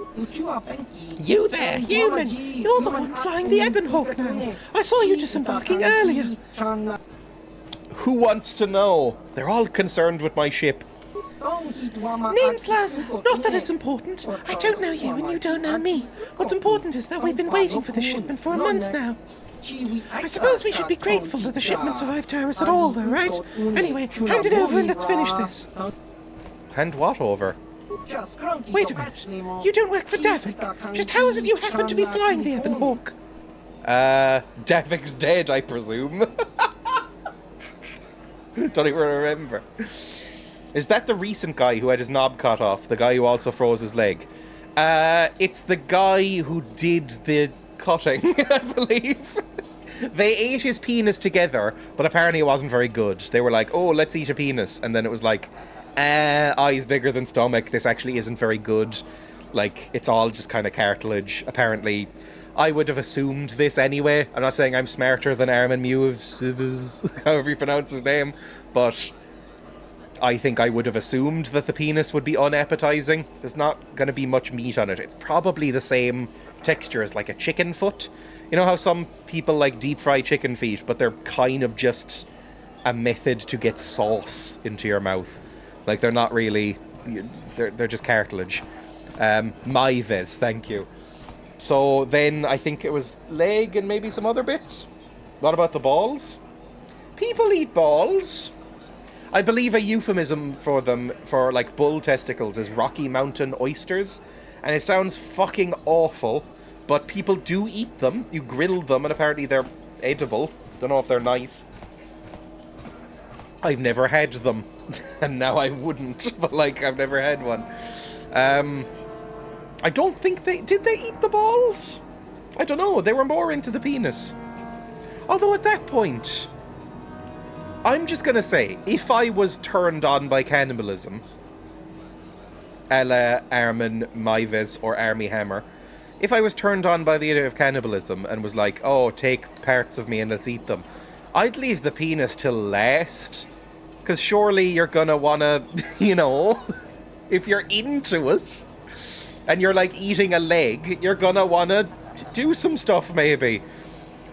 You there, human! You're the one flying the Ebon Hawk now. I saw you disembarking earlier. Who wants to know? They're all concerned with my ship. Name's Laz. Not that it's important. I don't know you and you don't know me. What's important is that we've been waiting for this shipment for a month now. I suppose we should be grateful that the shipment survived terrorists at all, though, right? Anyway, hand it over and let's finish this. Hand what over? Wait a minute. You don't work for Davik. Just how is it you happen to be flying the Ebon Hawk? Davik's dead, I presume. Don't even remember. Is that the recent guy who had his knob cut off? The guy who also froze his leg? It's the guy who did the cutting, I believe. They ate his penis together, but apparently it wasn't very good. They were like, oh, let's eat a penis. And then it was like, eyes bigger than stomach. This actually isn't very good. Like, it's all just kind of cartilage. Apparently, I would have assumed this anyway. I'm not saying I'm smarter than Armin Muse, however you pronounce his name, but I think I would have assumed that the penis would be unappetizing. There's not going to be much meat on it. It's probably the same texture as like a chicken foot. You know how some people like deep fry chicken feet, but they're kind of just a method to get sauce into your mouth. Like they're not really, they're just cartilage. Maives, thank you. So then I think it was leg and maybe some other bits. What about the balls? People eat balls. I believe a euphemism for them, for like bull testicles, is Rocky Mountain oysters. And it sounds fucking awful, but people do eat them. You grill them, and apparently they're edible. Don't know if they're nice. I've never had them, and now I wouldn't, but like, I've never had one. I don't think did they eat the balls? I don't know, they were more into the penis. Although at that point, I'm just gonna say, if I was turned on by cannibalism, a la Armin Maives or Army Hammer, if I was turned on by the idea of cannibalism and was like, oh, take parts of me and let's eat them, I'd leave the penis till last. Because surely you're gonna wanna, you know, if you're into it, and you're like eating a leg, you're gonna wanna do some stuff maybe.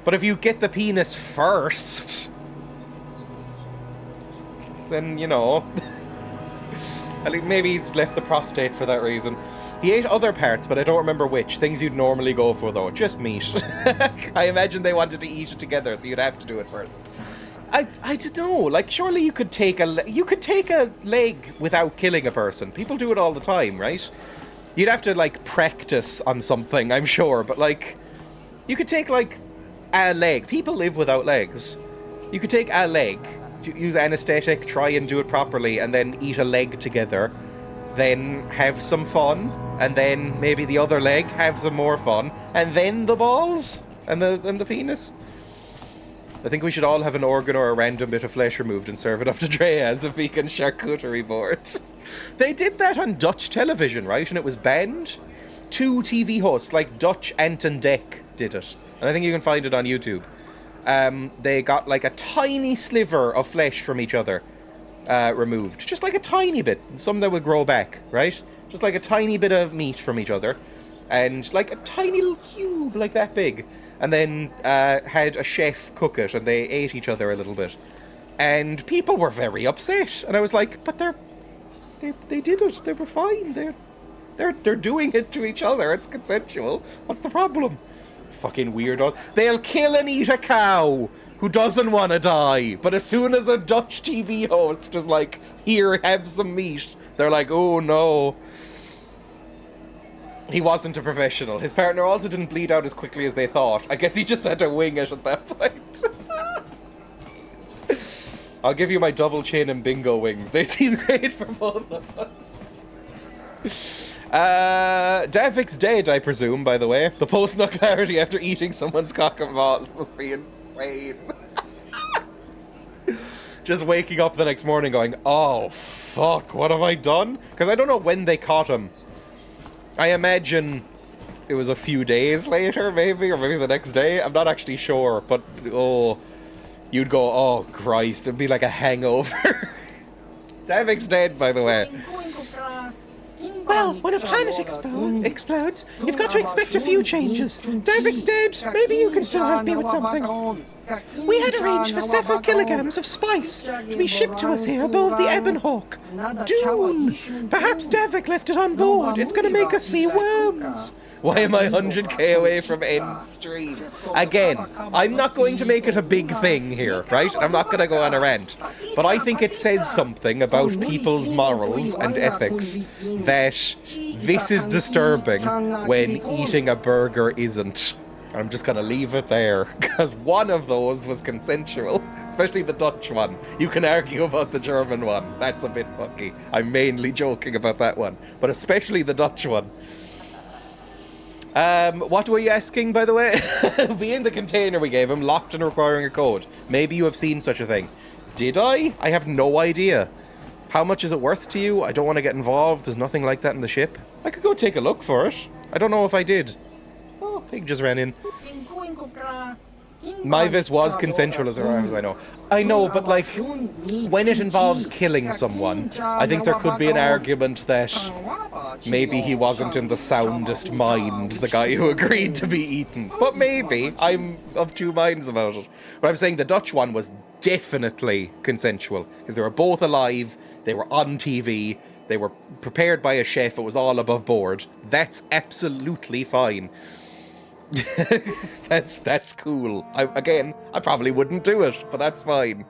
But if you get the penis first, then, you know, I think maybe he's left the prostate for that reason. He ate other parts, but I don't remember which. Things you'd normally go for, though. Just meat. I imagine they wanted to eat it together, so you'd have to do it first. I don't know. Like, surely you could take a leg without killing a person. People do it all the time, right? You'd have to, like, practice on something, I'm sure. But, like, you could take, like, a leg. People live without legs. You could take a leg, use anesthetic, try and do it properly, and then eat a leg together. Then have some fun, and then maybe the other leg, have some more fun, and then the balls and the penis. I think we should all have an organ or a random bit of flesh removed and serve it up to Dreya as a vegan charcuterie board. They did that on Dutch television, right? And it was banned. 2 TV hosts, like Dutch Anton Deck, did it. And I think you can find it on YouTube. They got like a tiny sliver of flesh from each other removed. Just like a tiny bit. Some that would grow back, right? Just like a tiny bit of meat from each other. And like a tiny little cube like that big. And then had a chef cook it, and they ate each other a little bit. And people were very upset. And I was like, but they did it. They were fine. They're doing it to each other. It's consensual. What's the problem? Fucking weirdo. They'll kill and eat a cow who doesn't want to die. But as soon as a Dutch TV host is like, here, have some meat, they're like, oh no. He wasn't a professional. His partner also didn't bleed out as quickly as they thought. I guess he just had to wing it at that point. I'll give you my double chin and bingo wings. They seem great for both of us. Davik's dead, I presume, by the way. The post-nut clarity after eating someone's cock and balls must be insane. Just waking up the next morning going, oh, fuck, what have I done? Because I don't know when they caught him. I imagine it was a few days later, maybe, or maybe the next day. I'm not actually sure, but, oh, you'd go, oh, Christ, it'd be like a hangover. Davik's dead, by the way. Well, when a planet explodes, you've got to expect a few changes. Davik's dead. Maybe you can still help me with something. We had arranged for several kilograms of spice to be shipped to us here aboard the Ebonhawk. Dune! Perhaps Davik left it on board. It's going to make us see worms. Why am I 100k away from end stream? Again, I'm not going to make it a big thing here, right? I'm not going to go on a rant. But I think it says something about people's morals and ethics that this is disturbing when eating a burger isn't. I'm just going to leave it there, because one of those was consensual, especially the Dutch one. You can argue about the German one. That's a bit funky. I'm mainly joking about that one, but especially the Dutch one. What were you asking, by the way? Be in the container we gave him, locked and requiring a code. Maybe you have seen such a thing. Did I? I have no idea. How much is it worth to you? I don't want to get involved. There's nothing like that in the ship. I could go take a look for it. I don't know if I did. Oh, pig just ran in. Maivis was consensual as far as I know. I know, but like, when it involves killing someone, I think there could be an argument that maybe he wasn't in the soundest mind, the guy who agreed to be eaten. But maybe. I'm of two minds about it. But I'm saying the Dutch one was definitely consensual, because they were both alive, they were on TV, they were prepared by a chef, it was all above board. That's absolutely fine. That's cool. I probably wouldn't do it, but that's fine.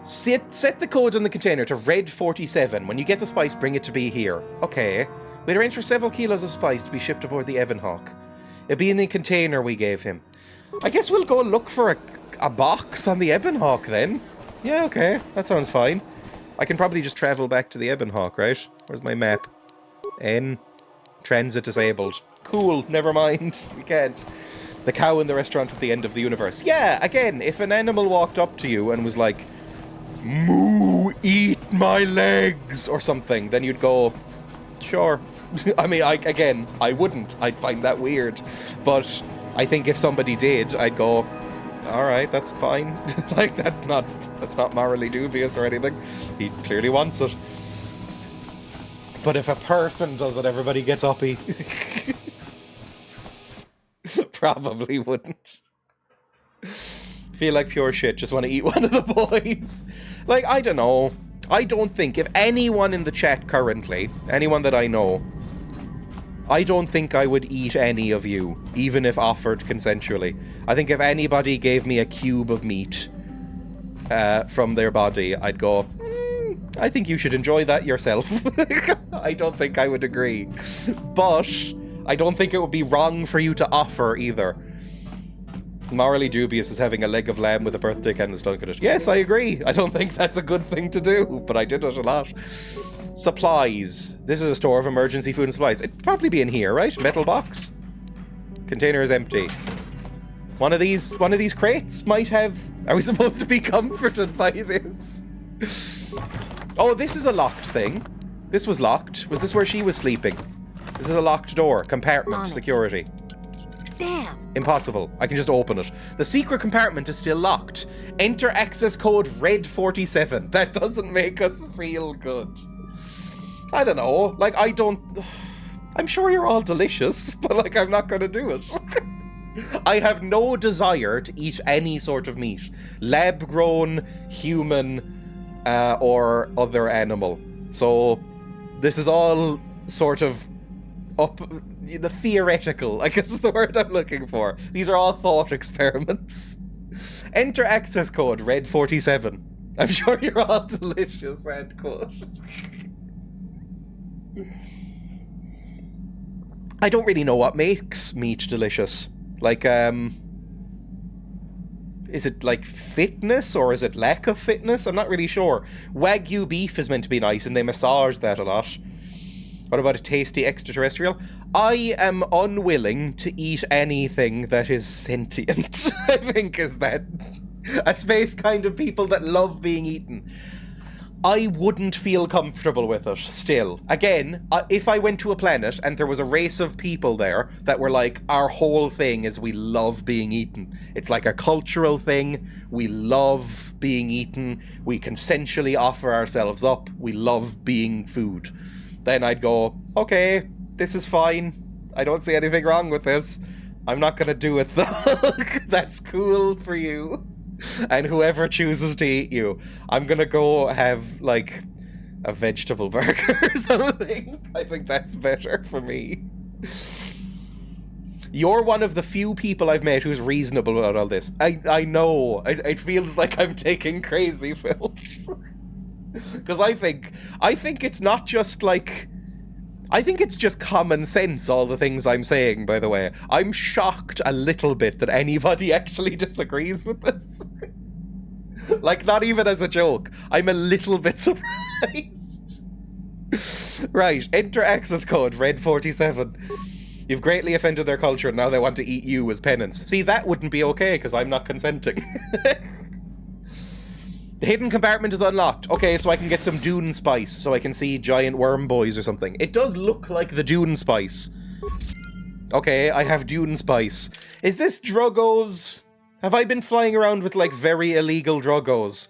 Set the code on the container to red 47. When you get the spice, bring it to be here. Okay. We'd arrange for several kilos of spice to be shipped aboard the Evanhawk. It'd be in the container we gave him. I guess we'll go look for a box on the Evanhawk then. Yeah, okay. That sounds fine. I can probably just travel back to the Evanhawk, right? Where's my map? N. Transit disabled. Cool, never mind. We can't. The cow in the restaurant at the end of the universe. Yeah, again, if an animal walked up to you and was like, "Moo, eat my legs," or something, then you'd go, sure. I mean, I wouldn't. I'd find that weird. But I think if somebody did, I'd go, all right, that's fine. Like, that's not morally dubious or anything. He clearly wants it. But if a person does it, everybody gets uppy. Probably wouldn't. Feel like pure shit, just want to eat one of the boys. Like, I don't know. I don't think, if anyone in the chat currently, anyone that I know, I don't think I would eat any of you, even if offered consensually. I think if anybody gave me a cube of meat from their body, I'd go, I think you should enjoy that yourself. I don't think I would agree. But I don't think it would be wrong for you to offer either. Morally dubious is having a leg of lamb with a birthday candle stuck in it. Yes, I agree. I don't think that's a good thing to do, but I did it a lot. Supplies. This is a store of emergency food and supplies. It'd probably be in here, right? Metal box. Container is empty. One of these crates might have... Are we supposed to be comforted by this? Oh, this is a locked thing. This was locked. Was this where she was sleeping? This is a locked door. Compartment. Security. Damn. Impossible. I can just open it. The secret compartment is still locked. Enter access code red 47. That doesn't make us feel good. I don't know. Like, I'm sure you're all delicious, but, like, I'm not gonna do it. I have no desire to eat any sort of meat. Lab-grown, human, or other animal. So, this is all sort of theoretical, I guess is the word I'm looking for. These are all thought experiments. Enter access code red 47. I'm sure you're all delicious, end quote. I don't really know what makes meat delicious. Like, is it like fitness or is it lack of fitness? I'm not really sure. Wagyu beef is meant to be nice and they massage that a lot. What about a tasty extraterrestrial? I am unwilling to eat anything that is sentient. I think is that a space kind of people that love being eaten. I wouldn't feel comfortable with it, still. Again, if I went to a planet and there was a race of people there that were like, our whole thing is we love being eaten. It's like a cultural thing. We love being eaten. We consensually offer ourselves up. We love being food. Then I'd go, okay, this is fine. I don't see anything wrong with this. I'm not gonna do it though. That's cool for you. And whoever chooses to eat you, I'm gonna go have, like, a vegetable burger or something. I think that's better for me. You're one of the few people I've met who's reasonable about all this. I know. It feels like I'm taking crazy pills. Because I think it's not just, like... I think it's just common sense, all the things I'm saying, by the way. I'm shocked a little bit that anybody actually disagrees with this. Like, not even as a joke. I'm a little bit surprised. Right, enter access code, red 47. You've greatly offended their culture, and now they want to eat you as penance. See, that wouldn't be okay, because I'm not consenting. The hidden compartment is unlocked. Okay, so I can get some Dune Spice, so I can see giant worm boys or something. It does look like the Dune Spice. Okay, I have Dune Spice. Is this druggos? Have I been flying around with, like, very illegal druggos?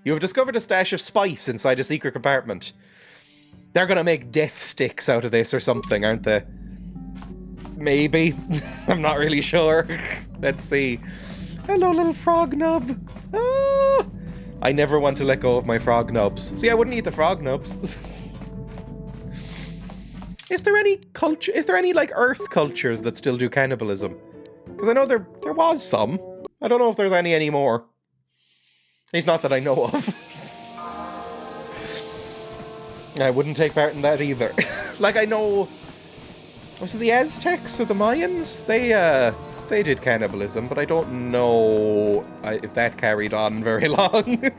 You have discovered a stash of spice inside a secret compartment. They're gonna make death sticks out of this or something, aren't they? Maybe. I'm not really sure. Let's see. Hello, little frog nub. Ah! I never want to let go of my frog nubs. See, I wouldn't eat the frog nubs. Is there any culture? Is there any like Earth cultures that still do cannibalism? Because I know there was some. I don't know if there's any anymore. It's not that I know of. I wouldn't take part in that either. Like I know, was it the Aztecs or the Mayans? They did cannibalism, but I don't know if that carried on very long.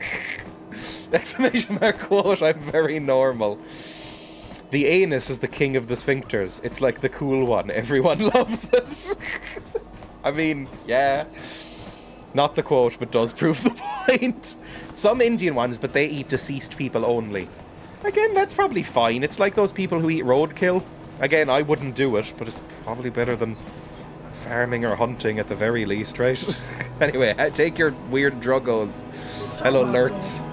Exclamation mark quote, I'm very normal. The anus is the king of the sphincters. It's like the cool one. Everyone loves it. I mean, yeah. Not the quote, but does prove the point. Some Indian ones, but they eat deceased people only. Again, that's probably fine. It's like those people who eat roadkill. Again, I wouldn't do it, but it's probably better than farming or hunting at the very least, right? Anyway, take your weird druggos. Hello, Lurts.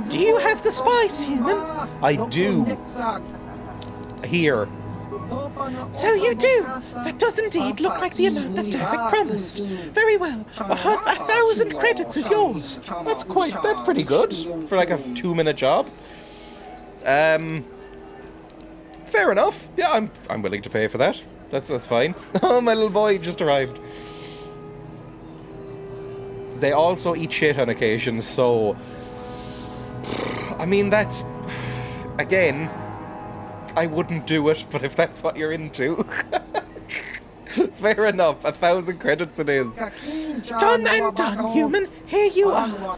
Do you have the spice, human? I do. Here. So you do. That does indeed look like the amount that Davik promised. Very well. 1,000 credits is yours. That's pretty good for like a 2-minute job. Fair enough. Yeah, I'm willing to pay for that. That's fine. Oh, my little boy just arrived. They also eat shit on occasion, so I mean that's again, I wouldn't do it, but if that's what you're into. Fair enough, 1,000 credits it is. Done and done, human. Here you are.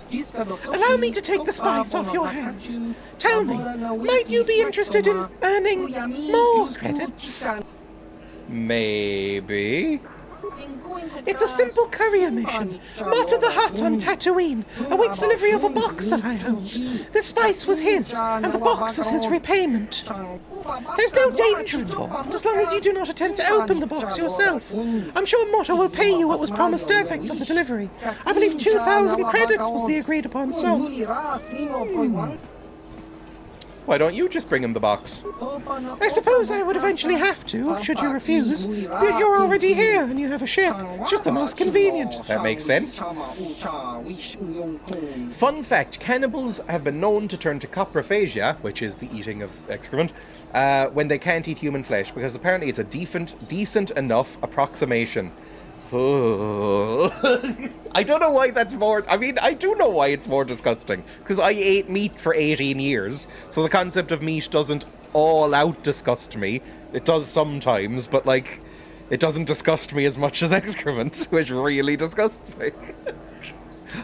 Allow me to take the spice off your hands. Tell me, might you be interested in earning more credits? Maybe. It's a simple courier mission. Mata the Hutt on Tatooine awaits delivery of a box that I hold. The spice was his, and the box is his repayment. There's no danger involved, as long as you do not attempt to open the box yourself. I'm sure Mata will pay you what was promised Davik for the delivery. I believe 2,000 credits was the agreed upon sum. Why don't you just bring him the box? I suppose I would eventually have to, should you refuse. You're already here, and you have a ship. It's just the most convenient. That makes sense. Fun fact, cannibals have been known to turn to coprophagia, which is the eating of excrement, when they can't eat human flesh, because apparently it's a decent enough approximation. I don't know why that's more... I mean, I do know why it's more disgusting. Because I ate meat for 18 years. So the concept of meat doesn't all out disgust me. It does sometimes, but, like, it doesn't disgust me as much as excrement, which really disgusts me.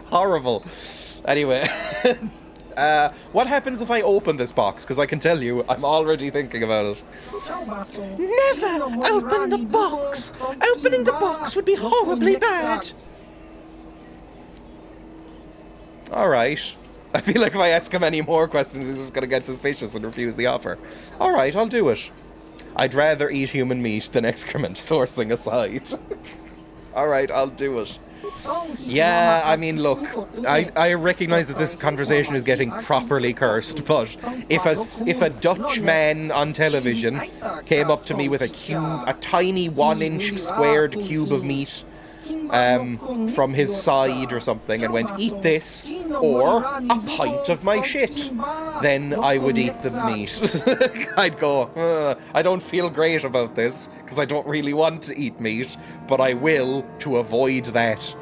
Horrible. Anyway... what happens if I open this box? Because I can tell you, I'm already thinking about it. Never open the box! Opening the box would be horribly bad! Alright. I feel like if I ask him any more questions, he's just going to get suspicious and refuse the offer. Alright, I'll do it. I'd rather eat human meat than excrement, sourcing aside. Alright, I'll do it. Yeah, I mean, look, I recognise that this conversation is getting properly cursed, but if a Dutch man on television came up to me with a tiny 1-inch squared cube of meat from his side or something and went, eat this, or a pint of my shit, then I would eat the meat. I'd go, I don't feel great about this, because I don't really want to eat meat, but I will to avoid that.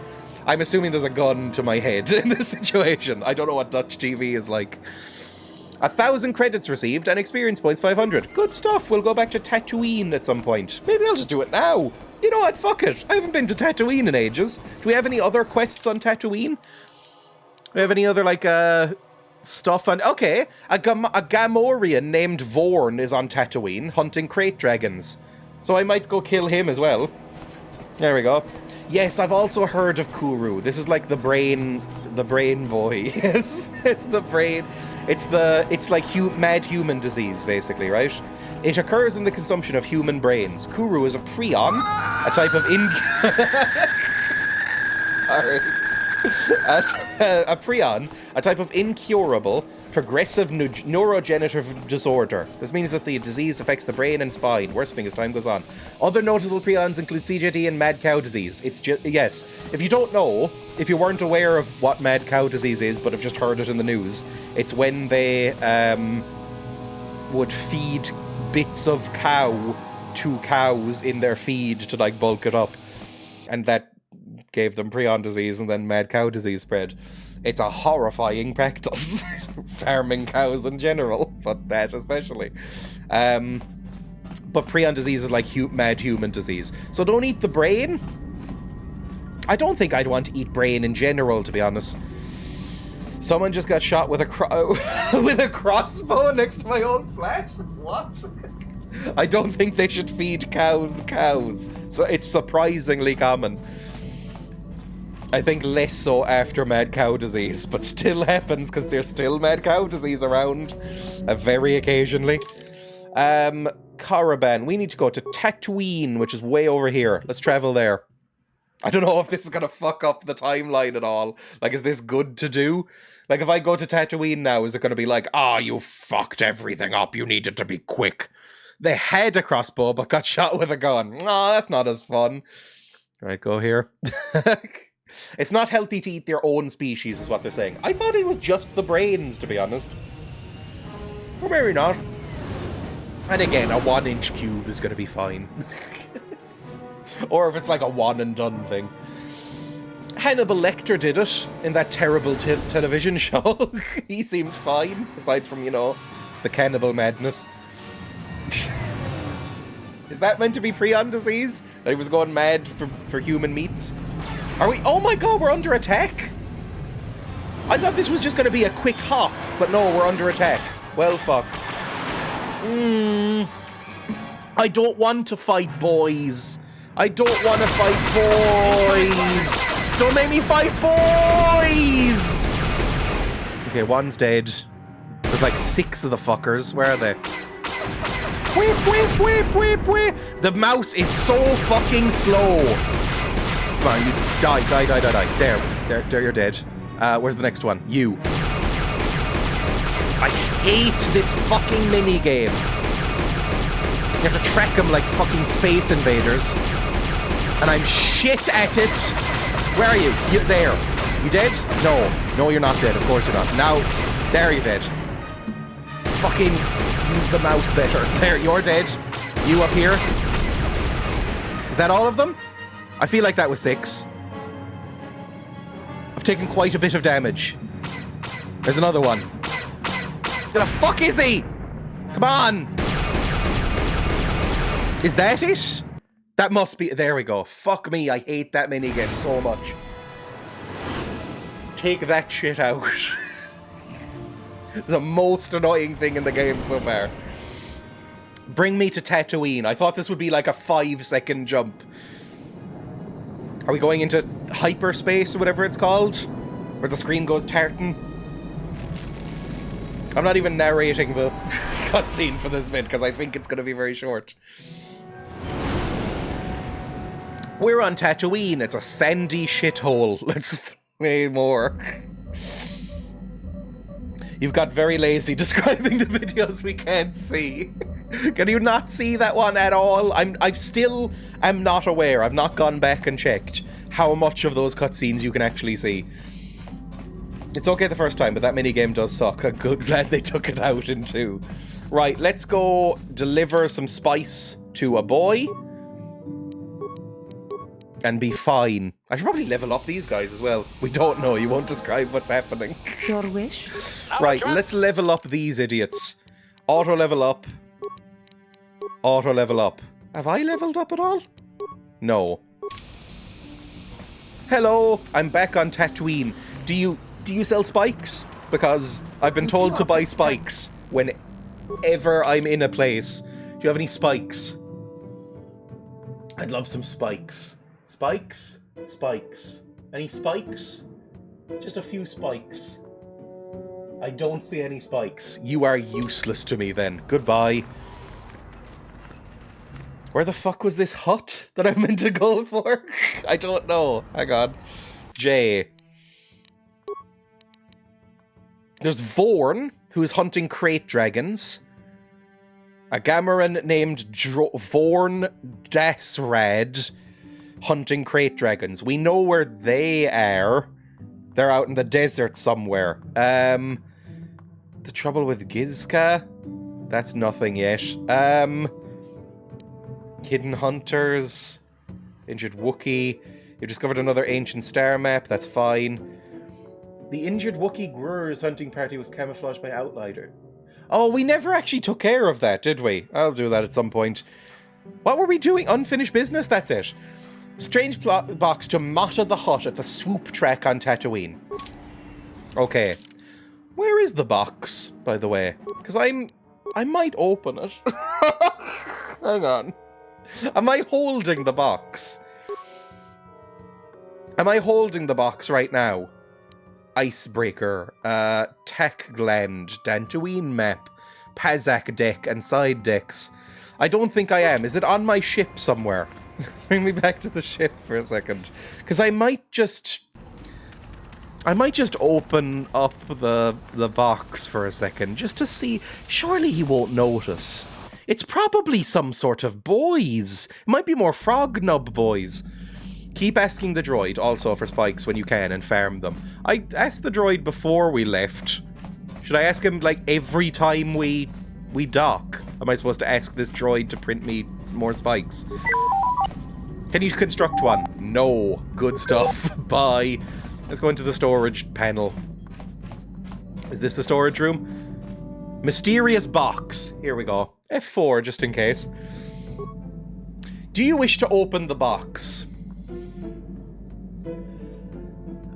I'm assuming there's a gun to my head in this situation. I don't know what Dutch TV is like. 1,000 credits received and experience points 500. Good stuff. We'll go back to Tatooine at some point. Maybe I'll just do it now. You know what? Fuck it. I haven't been to Tatooine in ages. Do we have any other quests on Tatooine? Do we have any other, like, stuff on... Okay. A Gamorrean named Vorn is on Tatooine, hunting crate dragons. So I might go kill him as well. There we go. Yes, I've also heard of Kuru. This is like the brain boy. Yes, it's the brain. It's like mad human disease, basically, right? It occurs in the consumption of human brains. Kuru is a prion, a type of a prion, a type of incurable, progressive neurodegenerative disorder. This means that the disease affects the brain and spine, worsening as time goes on. Other notable prions include CJD and mad cow disease. It's just, yes, if you don't know, if you weren't aware of what mad cow disease is, but have just heard it in the news, it's when they would feed bits of cow to cows in their feed to like bulk it up, and that gave them prion disease, and then mad cow disease spread. It's a horrifying practice, farming cows in general, but that especially. But prion disease is like mad human disease, so don't eat the brain. I don't think I'd want to eat brain in general, to be honest. Someone just got shot with a with a crossbow next to my own flat? What? I don't think they should feed cows. So it's surprisingly common. I think less so after mad cow disease, but still happens because there's still mad cow disease around. Very occasionally. Korriban. We need to go to Tatooine, which is way over here. Let's travel there. I don't know if this is going to fuck up the timeline at all. Like, is this good to do? Like, if I go to Tatooine now, is it going to be like, you fucked everything up, you needed to be quick. They had a crossbow, but got shot with a gun. That's not as fun. Right, go here. It's not healthy to eat their own species, is what they're saying. I thought it was just the brains, to be honest. Or maybe not. And again, a 1-inch cube is going to be fine. Or if it's like a one and done thing. Hannibal Lecter did it in that terrible television show. He seemed fine, aside from, you know, the cannibal madness. Is that meant to be prion disease? That he was going mad for human meats? Are we? Oh my god, we're under attack? I thought this was just going to be a quick hop, but no, we're under attack. Well, fuck. I don't want to fight boys. I don't want to fight boys! Don't make me fight boys! Okay, one's dead. There's like 6 of the fuckers. Where are they? Whip, whip, whip, whip, whip! The mouse is so fucking slow. Come on, you die. There, you're dead. Where's the next one? You. I hate this fucking minigame. You have to track them like fucking Space Invaders. And I'm shit at it. Where are you? You're there. You dead? No, you're not dead. Of course you're not. Now, there you're dead. Fucking use the mouse better. There, you're dead. You up here. Is that all of them? I feel like that was 6. I've taken quite a bit of damage. There's another one. Where the fuck is he? Come on. Is that it? That must be... There we go. Fuck me, I hate that minigame so much. Take that shit out. The most annoying thing in the game so far. Bring me to Tatooine. I thought this would be like a 5-second jump. Are we going into hyperspace or whatever it's called? Where the screen goes tartan? I'm not even narrating the cutscene for this bit because I think it's going to be very short. We're on Tatooine. It's a sandy shithole. Let's play more. You've got very lazy describing the videos we can't see. Can you not see that one at all? I still am not aware. I've not gone back and checked how much of those cutscenes you can actually see. It's okay the first time, but that minigame does suck. I'm glad they took it out in 2. Right, let's go deliver some spice to a boy. And be fine. I should probably level up these guys as well. We don't know. You won't describe what's happening. Your wish? Right, let's level up these idiots. Auto level up. Auto level up. Have I leveled up at all? No. Hello, I'm back on Tatooine. Do you sell spikes? Because I've been told to buy spikes whenever I'm in a place. Do you have any spikes? I'd love some spikes. Spikes? Spikes. Any spikes? Just a few spikes. I don't see any spikes. You are useless to me then. Goodbye. Where the fuck was this hut that I meant to go for? I don't know. Hang on. J. There's Vorn, who's hunting crate dragons. A Gamorrean named Vorn Dasrad, hunting crate dragons. We know where they are. They're out in the desert somewhere. The trouble with Gizka? That's nothing yet. Hidden Hunters. Injured Wookiee. You discovered another ancient star map. That's fine. The injured Wookiee Grur's hunting party was camouflaged by Outrider. Oh, we never actually took care of that, did we? I'll do that at some point. What were we doing? Unfinished business? That's it. Strange box to Motta the Hutt at the swoop track on Tatooine. Okay. Where is the box, by the way? Because I might open it. Hang on. Am I holding the box? Am I holding the box right now? Icebreaker, Tech Gland, Dantooine map, Pazak deck, and side decks. I don't think I am. Is it on my ship somewhere? Bring me back to the ship for a second. Because I might just open up the box for a second, just to see. Surely he won't notice. It's probably some sort of boys. It might be more frog nub boys. Keep asking the droid also for spikes when you can and farm them. I asked the droid before we left. Should I ask him, like, every time we dock? Am I supposed to ask this droid to print me more spikes? Can you construct one? No. Good stuff. Bye. Let's go into the storage panel. Is this the storage room? Mysterious box. Here we go. F4, just in case. Do you wish to open the box?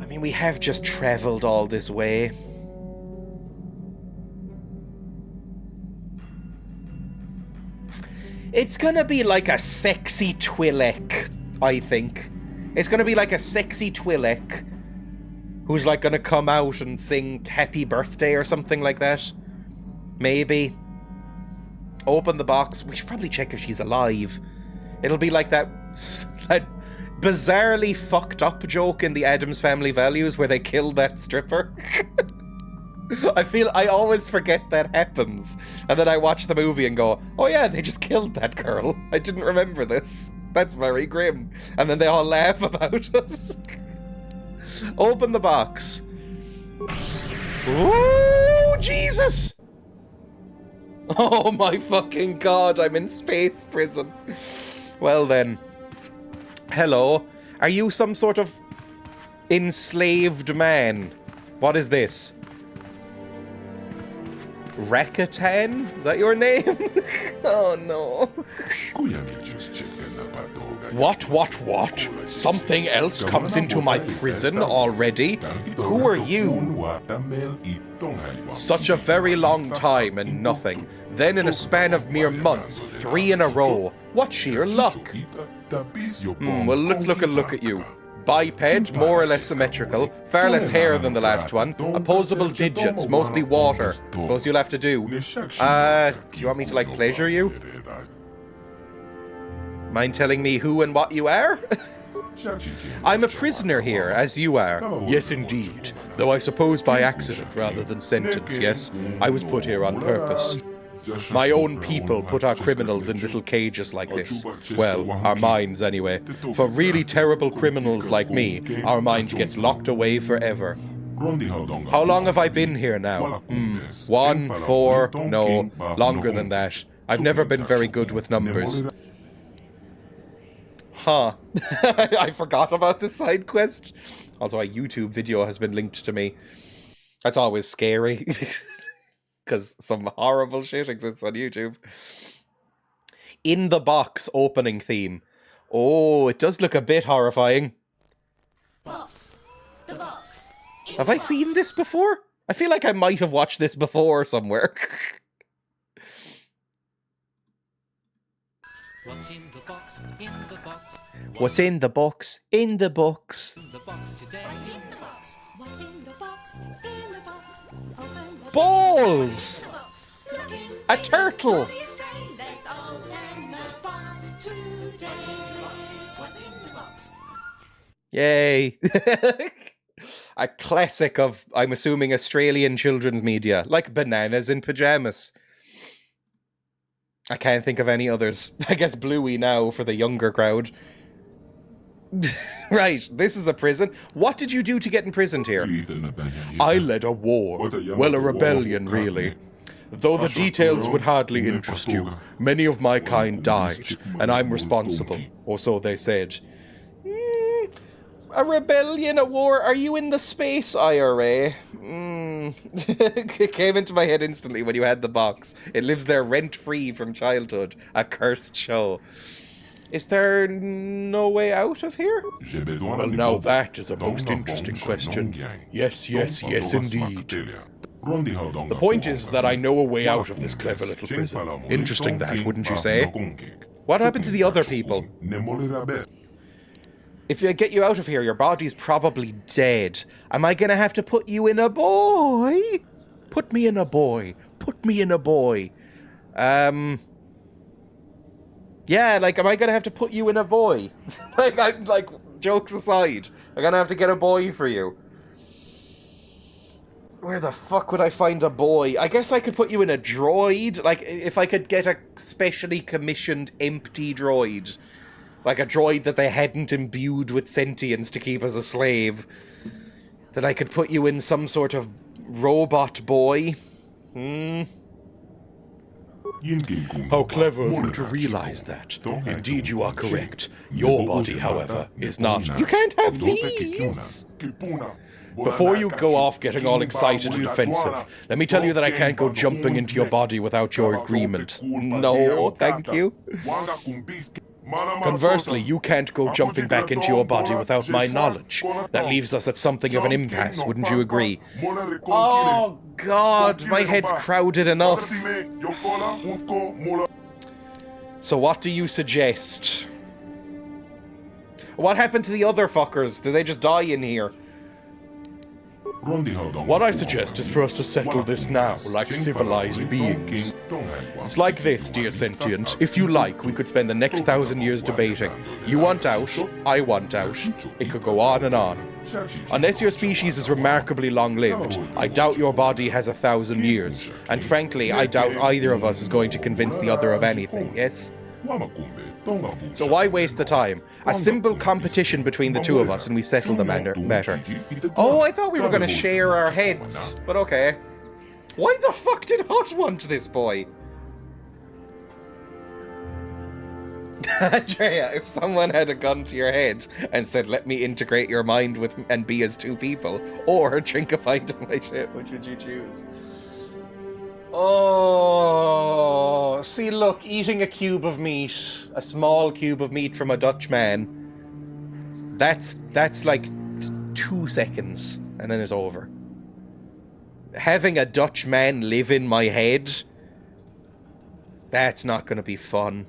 I mean, we have just travelled all this way. It's gonna be like a sexy Twi'lek, I think. It's gonna be like a sexy Twi'lek who's like gonna come out and sing Happy Birthday or something like that. Maybe. Open the box. We should probably check if she's alive. It'll be like that bizarrely fucked up joke in the Addams Family Values where they killed that stripper. I always forget that happens. And then I watch the movie and go, oh yeah, they just killed that girl. I didn't remember this. That's very grim. And then they all laugh about it. Open the box. Ooh, Jesus! Oh my fucking god, I'm in space prison. Well then. Hello. Are you some sort of enslaved man? What is this? Rakatan? Is that your name? Oh no. What? Something else comes into my prison already? Who are you? Such a very long time and nothing. Then in a span of mere months, 3 in a row. What sheer luck. Well, let's look at you. Biped, more or less symmetrical, far less hair than the last one, opposable digits, mostly water. Suppose you'll have to do. Do you want me to, like, pleasure you? Mind telling me who and what you are? I'm a prisoner here, as you are. Yes, indeed. Though I suppose by accident rather than sentence, yes. I was put here on purpose. My own people put our criminals in little cages like this. Well, our minds anyway. For really terrible criminals like me, our mind gets locked away forever. How long have I been here now? 1, 4, no, longer than that. I've never been very good with numbers. Huh. I forgot about this side quest. Also, a YouTube video has been linked to me. That's always scary. Because some horrible shit exists on YouTube. In the box opening theme. Oh, it does look a bit horrifying. Box. The box. Have I seen this before? I feel like I might have watched this before somewhere. What's in the box? In the box. What's in the box? In the box. In the box today. What's in the box? What's in the box? In the box. Open the Balls! A turtle! Let's open the box today. What's in the box? Yay! A classic of, I'm assuming, Australian children's media, like Bananas in Pyjamas. I can't think of any others. I guess Bluey now for the younger crowd. Right, this is a prison. What did you do to get imprisoned here? I led a war. Well, a rebellion, really. Though the details would hardly interest you, many of my kind died, and I'm responsible, or so they said. A rebellion, a war. Are you in the space IRA? It came into my head instantly when you had the box. It lives there rent-free from childhood. A cursed show. Is there no way out of here? Well, now that is a most interesting question. Yes, indeed. The point is that I know a way out of this clever little prison. Interesting that, wouldn't you say? What happened to the other people? If I get you out of here, your body's probably dead. Am I gonna have to put you in a boy? Put me in a boy. Put me in a boy. Yeah, like, am I gonna have to put you in a boy? like, jokes aside, I'm gonna have to get a boy for you. Where the fuck would I find a boy? I guess I could put you in a droid. Like, if I could get a specially commissioned empty droid. Like a droid that they hadn't imbued with sentience to keep as a slave. Then I could put you in some sort of robot boy. How clever of you to realize that. Indeed, you are correct. Your body, however, is not. You can't have these! Before you go off getting all excited and defensive, let me tell you that I can't go jumping into your body without your agreement. No, thank you. Conversely, you can't go jumping back into your body without my knowledge. That leaves us at something of an impasse, wouldn't you agree? Oh, God, my head's crowded enough. So what do you suggest? What happened to the other fuckers? Do they just die in here? What I suggest is for us to settle this now, like civilized beings. It's like this, dear sentient. If you like, we could spend the next 1,000 years debating. You want out, I want out. It could go on and on. Unless your species is remarkably long-lived, I doubt your body has 1,000 years. And frankly, I doubt either of us is going to convince the other of anything, yes? So why waste the time? A simple competition between the two of us and we settle the matter. Oh, I thought we were going to share our heads. But okay. Why the fuck did Hot want this boy? Dreya, if someone had a gun to your head and said, let me integrate your mind with and be as two people, or drink a pint of my shit, which would you choose? Oh, see, look, eating a cube of meat, a small cube of meat from a Dutch man, that's like 2 seconds, and then it's over. Having a Dutch man live in my head, that's not going to be fun.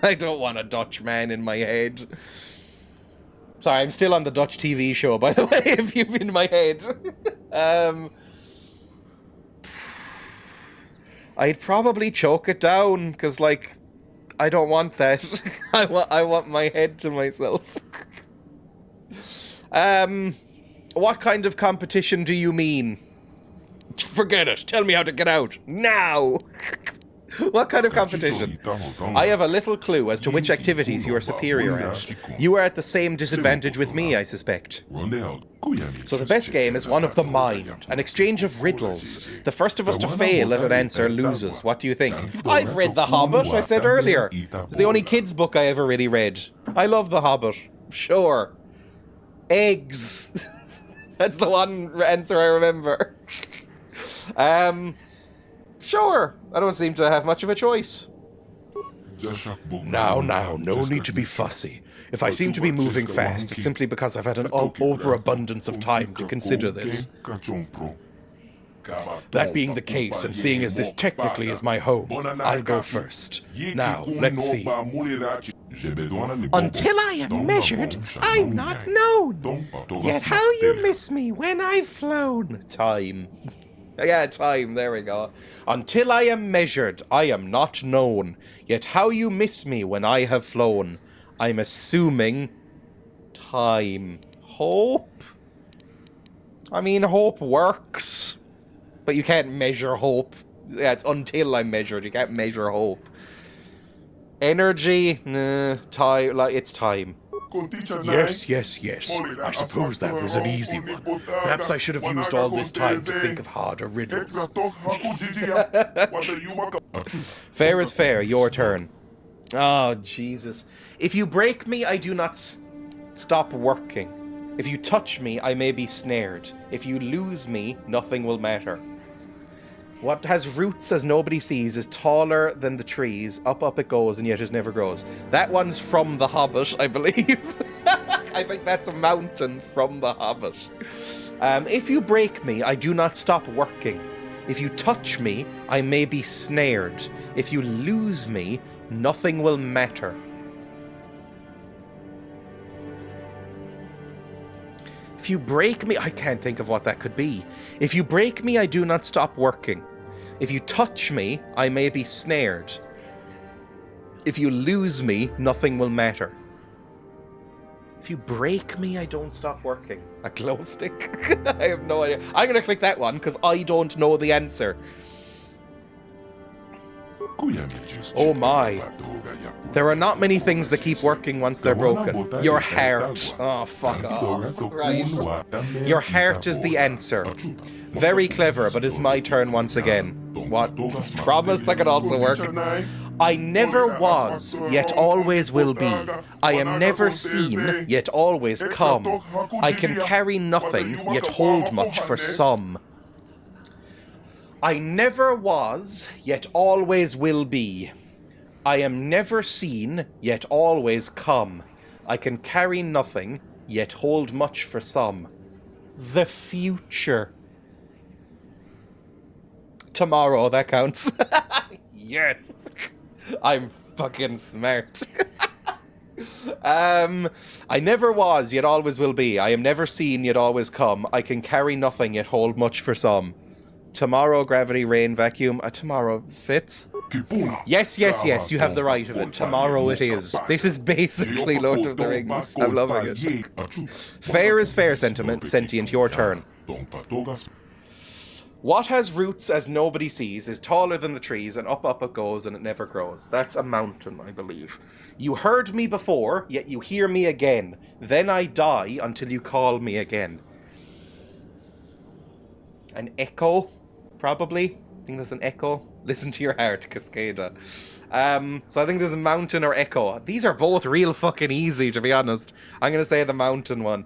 I don't want a Dutch man in my head. Sorry, I'm still on the Dutch TV show, by the way, if you've been in my head. I'd probably choke it down, because, like, I don't want that. I want my head to myself. What kind of competition do you mean? Forget it. Tell me how to get out. Now! What kind of competition? I have a little clue as to which activities you are superior at. You are at the same disadvantage with me, I suspect. So the best game is one of the mind, an exchange of riddles. The first of us to fail at an answer loses. What do you think? I've read The Hobbit, I said earlier. It's the only kids' book I ever really read. I love The Hobbit. Sure. Eggs. That's the one answer I remember. Sure. I don't seem to have much of a choice. Now, no need to be fussy. If I seem to be moving fast, it's simply because I've had an overabundance of time to consider this. That being the case, and seeing as this technically is my home, I'll go first. Now, let's see. Until I am measured, I'm not known. Yet how you miss me when I've flown. Time. Yeah, time, there we go. Until I am measured, I am not known. Yet how you miss me when I have flown. I'm assuming time. Hope? I mean, hope works. But you can't measure hope. Yeah, it's until I'm measured. You can't measure hope. Energy? Nah, time. Like, it's time. Yes, yes, yes. I suppose that was an easy one. Perhaps I should have used all this time to think of harder riddles. Fair is fair, your turn. Oh, Jesus. If you break me, I do not stop working. If you touch me, I may be snared. If you lose me, nothing will matter. What has roots as nobody sees is taller than the trees. Up, up it goes, and yet it never grows. That one's from The Hobbit, I believe. I think that's a mountain from The Hobbit. If you break me, I do not stop working. If you touch me, I may be snared. If you lose me, nothing will matter. If you break me, I can't think of what that could be. If you break me, I do not stop working. If you touch me, I may be snared. If you lose me, nothing will matter. If you break me, I don't stop working. A glow stick? I have no idea. I'm going to click that one because I don't know the answer. Oh my. There are not many things that keep working once they're broken. Your heart. Oh, fuck off. Right. Your heart is the answer. Very clever, but it's my turn once again. What? Promise that could also work. I never was, yet always will be. I am never seen, yet always come. I can carry nothing, yet hold much for some. I never was, yet always will be. I am never seen, yet always come. I can carry nothing, yet hold much for some. The future. Tomorrow, that counts. Yes. I'm fucking smart. I never was, yet always will be. I am never seen, yet always come. I can carry nothing, yet hold much for some. Tomorrow, gravity, rain, vacuum. Tomorrow fits. Yes, yes, yes, you have the right of it. Tomorrow it is. This is basically Lord of the Rings. I'm loving it. Fair is fair, sentient, your turn. What has roots as nobody sees, is taller than the trees, and up, up it goes, and it never grows. That's a mountain, I believe. You heard me before, yet you hear me again. Then I die until you call me again. An echo, probably. I think there's an echo. Listen to your heart, Cascada. So I think there's a mountain or echo. These are both real fucking easy, to be honest. I'm going to say the mountain one.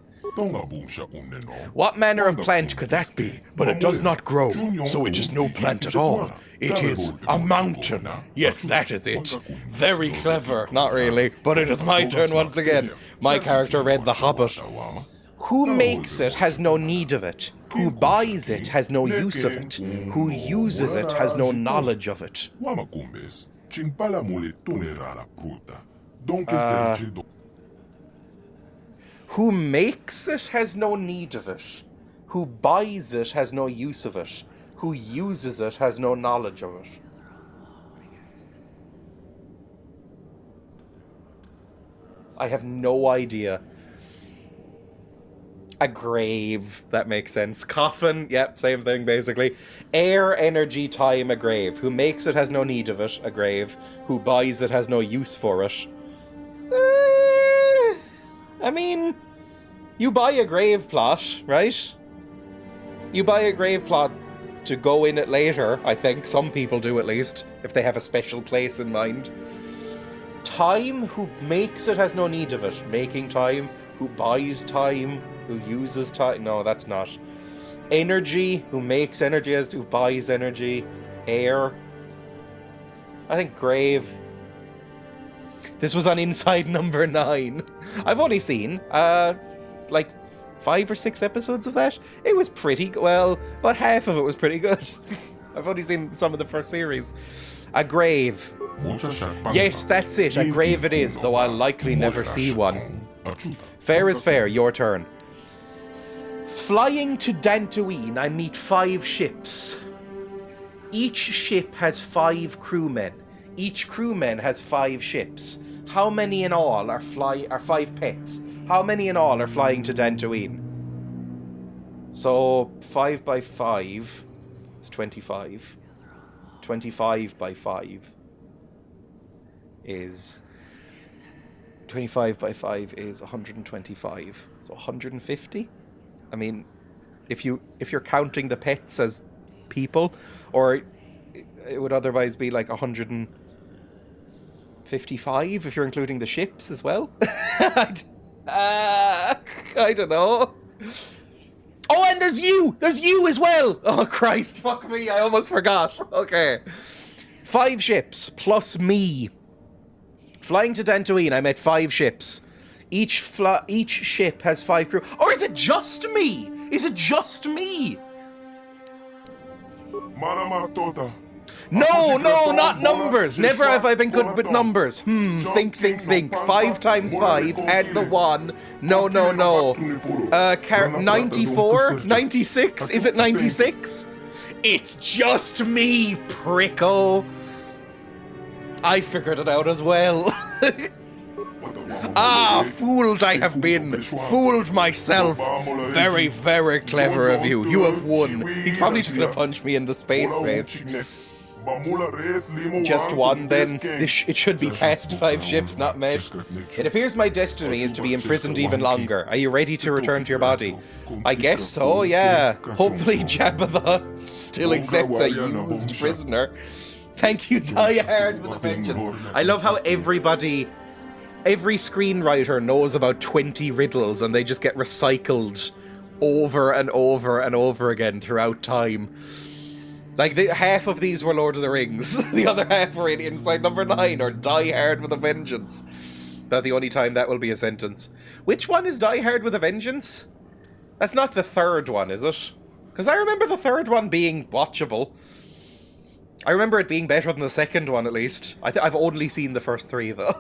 What manner of plant could that be? But it does not grow, so it is no plant at all. It is a mountain. Yes, that is it. Very clever. Not really, but it is my turn once again. My character read The Hobbit. Who makes it has no need of it. Who buys it has no use of it. Who uses it has no knowledge of it. Who makes it has no need of it. Who buys it has no use of it. Who uses it has no knowledge of it. I have no idea. A grave, that makes sense. Coffin, yep, same thing basically. Air, energy, time, a grave. Who makes it has no need of it, a grave. Who buys it has no use for it. I mean, you buy a grave plot, right? You buy a grave plot to go in it later, I think. Some people do at least, if they have a special place in mind. Time, who makes it has no need of it. Making time, who buys time, who uses time. No, that's not. Energy, who makes energy, who buys energy. Air. I think grave. This was on Inside Number 9. I've only seen, like 5 or 6 episodes of that. It was pretty well, about half of it was pretty good. I've only seen some of the first series. A grave. Yes, that's it. A grave it is, though I'll likely never see one. Fair is fair, your turn. Flying to Dantooine, I meet 5 ships. Each ship has 5 crewmen. Each crewman has 5 ships. How many in all are 5 pets? How many in all are flying to Dantooine? So 5 by 5 is 25. 25 by 5 is 25 by 5 is 125. So 150? I mean, if you're counting the pets as people, or it would otherwise be like 155 if you're including the ships as well. I don't know. Oh, and there's you! There's you as well! Oh, Christ, fuck me, I almost forgot. Okay. 5 ships, plus me. Flying to Dantooine, I met 5 ships. Each ship has 5 crew. Or is it just me? Is it just me? No, not numbers. Never have I been good with numbers. Think. 5 times 5, add the 1. No. 94? 96? Is it 96? It's just me, pricko. I figured it out as well. Fooled I have been. Fooled myself. Very, very clever of you. You have won. He's probably just gonna punch me in the space face. Just 1, then. It should be past 5 ships, not med. It appears my destiny is to be imprisoned even longer. Are you ready to return to your body? I guess so, yeah. Hopefully Jabba the Hutt still accepts a used prisoner. Thank you, Die Hard with a Vengeance. I love how every screenwriter knows about 20 riddles and they just get recycled over and over and over again throughout time. Like, half of these were Lord of the Rings. The other half were in Inside Number 9 or Die Hard with a Vengeance. About the only time that will be a sentence. Which one is Die Hard with a Vengeance? That's not the third one, is it? Because I remember the third one being watchable. I remember it being better than the second one, at least. I've only seen the first 3, though.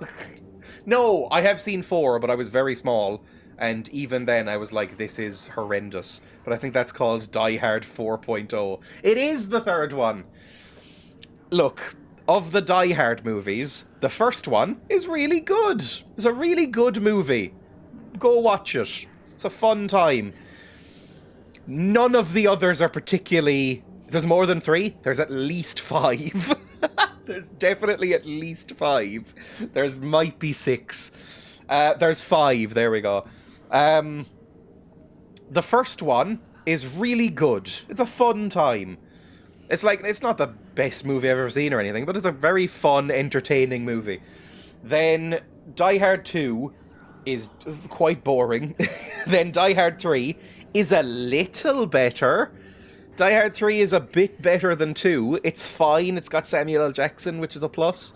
No, I have seen 4, but I was very small. And even then, I was like, this is horrendous. But I think that's called Die Hard 4.0. It is the third one! Look, of the Die Hard movies, the first one is really good. It's a really good movie. Go watch it. It's a fun time. None of the others are particularly... There's more than 3? There's at least 5. There's definitely at least 5. There's might be 6. There's 5, there we go. The first one is really good. It's a fun time. It's not the best movie I've ever seen or anything, but it's a very fun, entertaining movie. Then Die Hard 2 is quite boring. Then Die Hard 3 is a little better. Die Hard 3 is a bit better than 2. It's fine. It's got Samuel L. Jackson, which is a plus.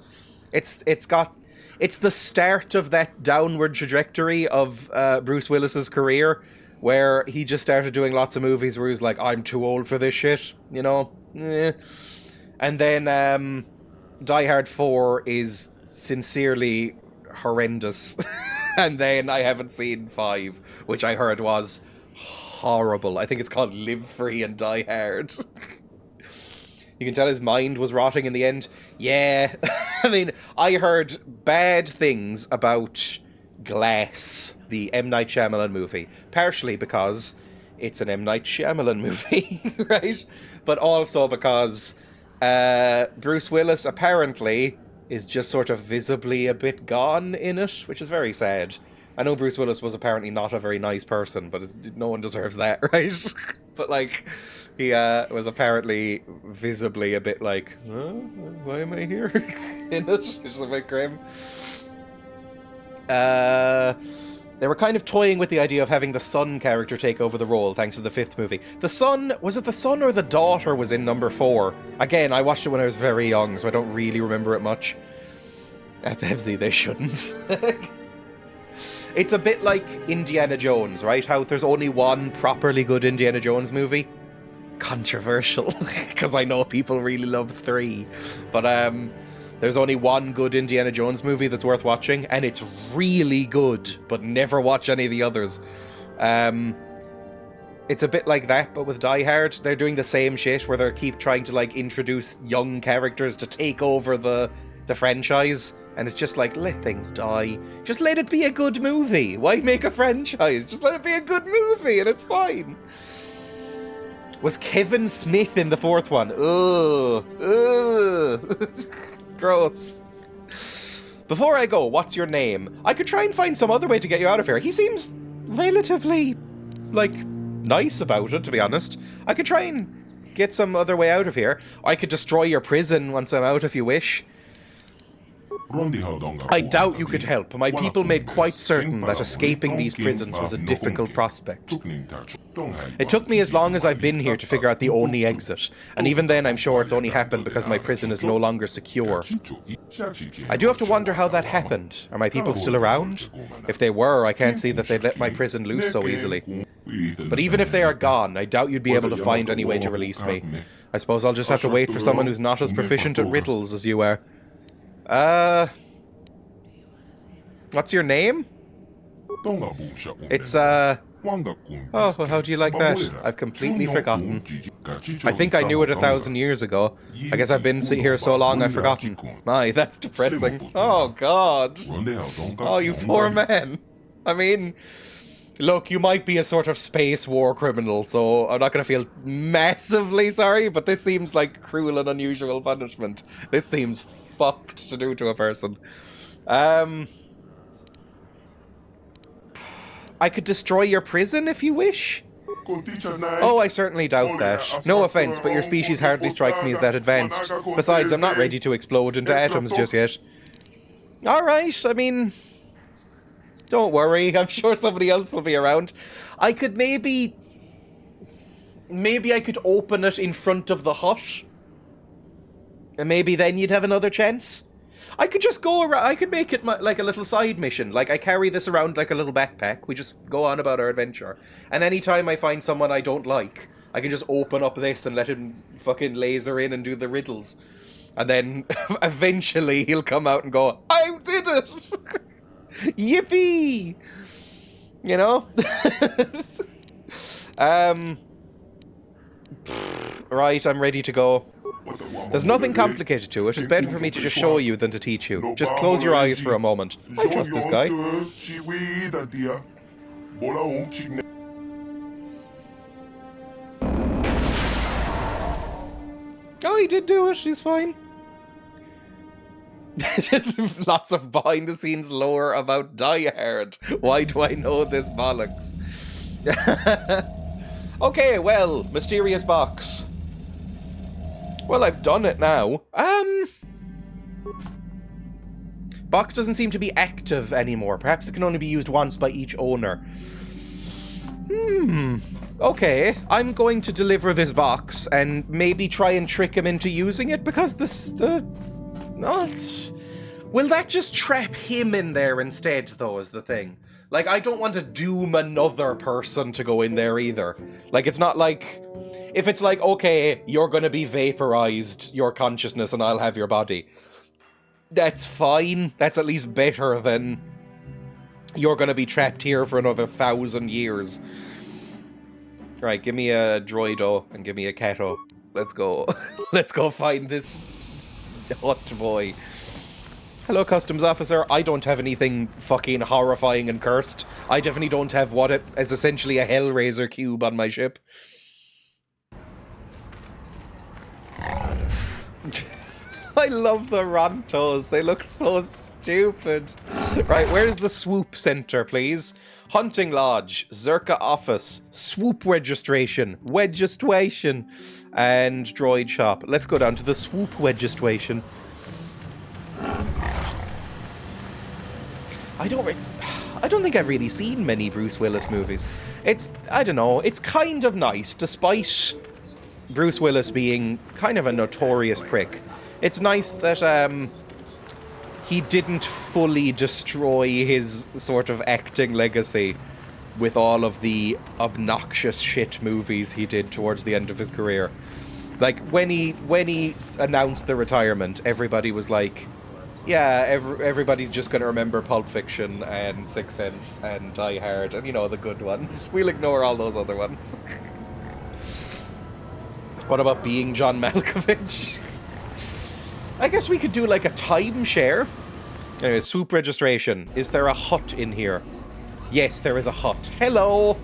It's the start of that downward trajectory of Bruce Willis's career, where he just started doing lots of movies where he was like, I'm too old for this shit, you know? And then Die Hard 4 is sincerely horrendous. And then I haven't seen 5, which I heard was horrible. I think it's called Live Free and Die Hard. You can tell his mind was rotting in the end. Yeah. I mean, I heard bad things about Glass, the M. Night Shyamalan movie. Partially because it's an M. Night Shyamalan movie, right? But also because Bruce Willis apparently is just sort of visibly a bit gone in it, which is very sad. I know Bruce Willis was apparently not a very nice person, but no one deserves that, right? But, like, he was apparently visibly a bit like, why am I here? In it, which is a bit grim. They were kind of toying with the idea of having the son character take over the role, thanks to the 5th movie. The son, was it the son or the daughter was in number 4? Again, I watched it when I was very young, so I don't really remember it much. At Bevsy, they shouldn't. It's a bit like Indiana Jones, right? How there's only one properly good Indiana Jones movie. Controversial, because I know people really love 3. But there's only one good Indiana Jones movie that's worth watching, and it's really good, but never watch any of the others. It's a bit like that, but with Die Hard. They're doing the same shit, where they keep trying to, like, introduce young characters to take over the franchise. And it's just like, let things die. Just let it be a good movie. Why make a franchise? Just let it be a good movie and it's fine. Was Kevin Smith in the 4th one? Ugh. Gross. Before I go, what's your name? I could try and find some other way to get you out of here. He seems relatively, like, nice about it, to be honest. I could try and get some other way out of here. I could destroy your prison once I'm out if you wish. I doubt you could help. My people made quite certain that escaping these prisons was a difficult prospect. It took me as long as I've been here to figure out the only exit, and even then I'm sure it's only happened because my prison is no longer secure. I do have to wonder how that happened. Are my people still around? If they were, I can't see that they'd let my prison loose so easily. But even if they are gone, I doubt you'd be able to find any way to release me. I suppose I'll just have to wait for someone who's not as proficient at riddles as you are. What's your name? It's, oh, well, how do you like that? I've completely forgotten. I think I knew it 1,000 years ago. I guess I've been here so long I've forgotten. My, that's depressing. Oh, God. Oh, you poor man. I mean, look, you might be a sort of space war criminal, so I'm not going to feel massively sorry, but this seems like cruel and unusual punishment. This seems fucked to do to a person. I could destroy your prison if you wish. Oh, I certainly doubt that. No offense, but your species hardly strikes me as that advanced. Besides, I'm not ready to explode into atoms just yet. Alright, I mean, don't worry, I'm sure somebody else will be around. I could maybe I could open it in front of the hut. And maybe then you'd have another chance. I could just go around, I could make it like a little side mission. Like, I carry this around like a little backpack. We just go on about our adventure. And anytime I find someone I don't like, I can just open up this and let him fucking laser in and do the riddles. And then, eventually, he'll come out and go, I did it! Yippee! You know? Right, I'm ready to go. There's nothing complicated to it. It's better for me to just show you than to teach you. Just close your eyes for a moment. I trust this guy. Oh, he did do it. He's fine. Just lots of behind-the-scenes lore about Die Hard. Why do I know this bollocks? Okay, well, mysterious box. Well, I've done it now. Box doesn't seem to be active anymore. Perhaps it can only be used once by each owner. Okay, I'm going to deliver this box and maybe try and trick him into using it because will that just trap him in there instead, though, is the thing. Like, I don't want to doom another person to go in there either. Like, it's not like... If it's like, okay, you're gonna be vaporized, your consciousness, and I'll have your body. That's fine. That's at least better than you're gonna be trapped here for another 1,000 years. Right, give me a droido and give me a cato. Let's go. Let's go find this hot boy. Hello, customs officer. I don't have anything fucking horrifying and cursed. I definitely don't have what is essentially a Hellraiser cube on my ship. I love the Rontos. They look so stupid. Right, where's the swoop center, please? Hunting Lodge, Zerka Office, Swoop Registration, and Droid Shop. Let's go down to the Swoop Registration. I don't think I've really seen many Bruce Willis movies. I don't know, it's kind of nice, despite Bruce Willis being kind of a notorious prick. It's nice that he didn't fully destroy his sort of acting legacy with all of the obnoxious shit movies he did towards the end of his career. Like, when he announced the retirement, everybody was like, yeah, everybody's just going to remember Pulp Fiction and Sixth Sense and Die Hard and, you know, the good ones. We'll ignore all those other ones. What about Being John Malkovich? I guess we could do like a timeshare. Anyway, Swoop Registration. Is there a hut in here? Yes, there is a hut. Hello!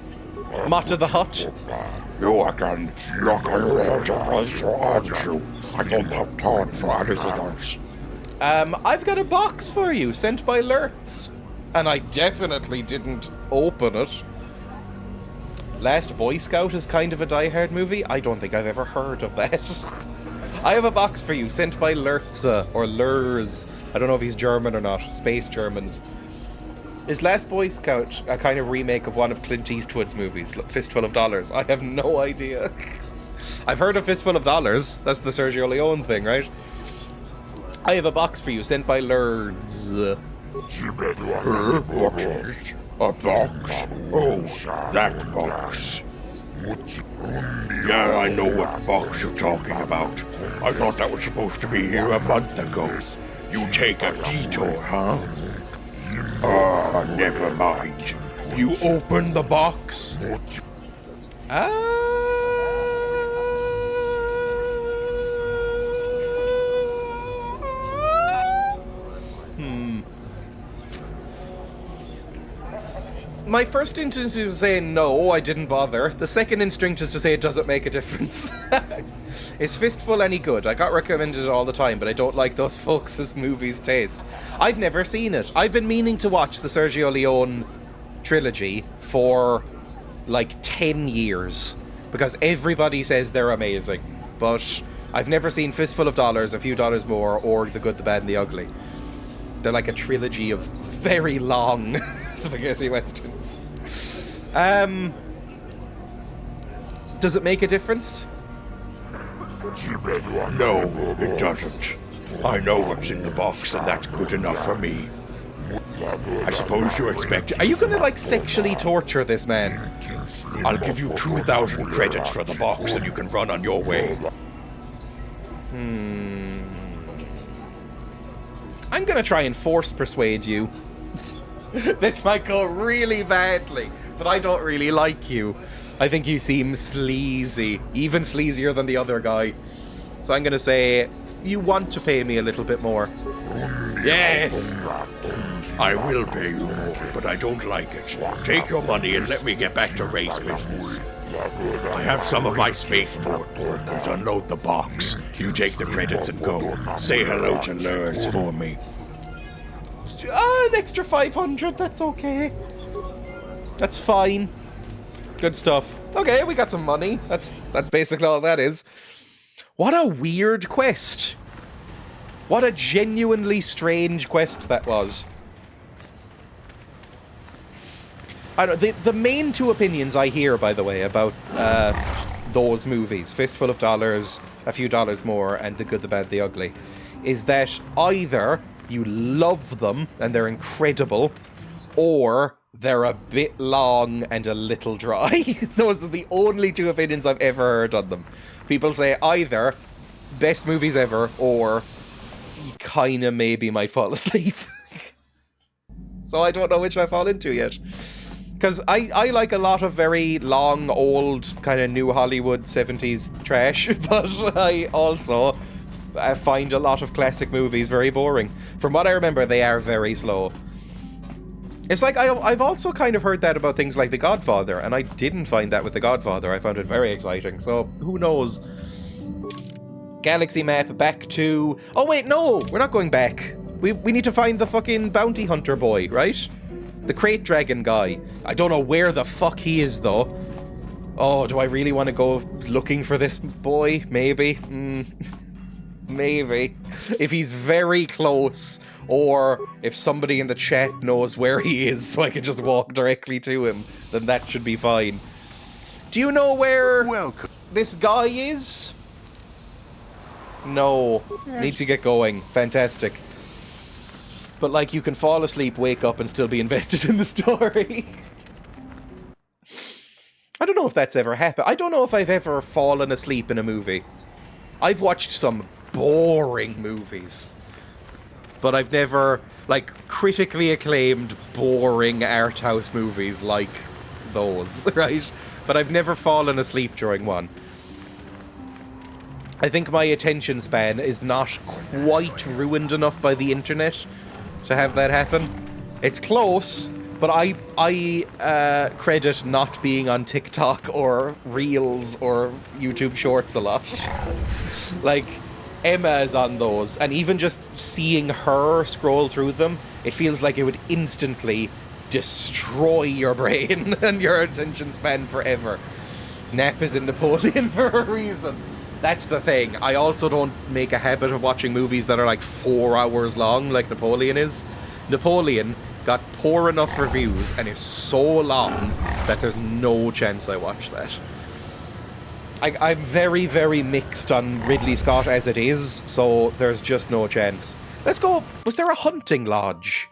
Motta the Hut. You again. You're going to have to raise your arms, you. I don't have time for anything else. I've got a box for you, sent by Lurtz. And I definitely didn't open it. Last Boy Scout is kind of a Die Hard movie. I don't think I've ever heard of that. I have a box for you, sent by Lurtz, or Lurs. I don't know if he's German or not. Space Germans. Is Last Boy Scout a kind of remake of one of Clint Eastwood's movies, Fistful of Dollars? I have no idea. I've heard of Fistful of Dollars. That's the Sergio Leone thing, right? I have a box for you, sent by Lurds. Boxes? A box? Oh, that box. Yeah, I know what box you're talking about. I thought that was supposed to be here a month ago. You take a detour, huh? Ah, never mind. You open the box? My first instinct is to say no, I didn't bother. The second instinct is to say it doesn't make a difference. Is Fistful any good? I got recommended it all the time, but I don't like those folks' movies' taste. I've never seen it. I've been meaning to watch the Sergio Leone trilogy for like 10 years because everybody says they're amazing. But I've never seen Fistful of Dollars, A Few Dollars More, or The Good, the Bad, and the Ugly. They're like a trilogy of very long spaghetti westerns. Does it make a difference? No, it doesn't. I know what's in the box, and that's good enough for me. I suppose you expect... Are you gonna, like, sexually torture this man? I'll give you 2,000 credits for the box, and you can run on your way. I'm gonna try and force persuade you. This might go really badly, but I don't really like you. I think you seem sleazy, even sleazier than the other guy. So I'm gonna say, you want to pay me a little bit more. Yes! I will pay you more, but I don't like it. Take your money and let me get back to race business. I have some of my spaceport workers unload the box. You take the credits and go. Say hello to Lurs for me. An extra 500, that's okay. That's fine. Good stuff. Okay, we got some money. That's basically all that is. What a weird quest. What a genuinely strange quest that was. I don't, the main two opinions I hear, by the way, about those movies, Fistful of Dollars, A Few Dollars More, and The Good, the Bad, the Ugly, is that either you love them and they're incredible, or they're a bit long and a little dry. Those are the only two opinions I've ever heard on them. People say either best movies ever, or you kind of maybe might fall asleep. So I don't know which I fall into yet. Because I like a lot of very long, old, kind of new Hollywood 70s trash, but I also find a lot of classic movies very boring. From what I remember, they are very slow. It's like, I've also kind of heard that about things like The Godfather, and I didn't find that with The Godfather. I found it very exciting, so who knows? Galaxy map, back to... Oh wait, no! We're not going back. We need to find the fucking bounty hunter boy, right? The crate dragon guy. I don't know where the fuck he is, though. Oh, do I really want to go looking for this boy? Maybe. Maybe. If he's very close, or if somebody in the chat knows where he is so I can just walk directly to him, then that should be fine. Do you know where this guy is? No. Need to get going. Fantastic. But, like, you can fall asleep, wake up, and still be invested in the story. I don't know if that's ever happened. I don't know if I've ever fallen asleep in a movie. I've watched some boring movies. But I've never, like, critically acclaimed, boring art house movies like those, right? But I've never fallen asleep during one. I think my attention span is not quite ruined enough by the internet to have that happen. It's close, but I credit not being on TikTok or Reels or YouTube Shorts a lot. Like, Emma is on those, and even just seeing her scroll through them, it feels like it would instantly destroy your brain and your attention span forever. Nap is in Napoleon for a reason. That's the thing. I also don't make a habit of watching movies that are like 4 hours long, like Napoleon is. Napoleon got poor enough reviews and is so long that there's no chance I watch that. I'm very, very mixed on Ridley Scott as it is, so there's just no chance. Let's go. Was there a hunting lodge?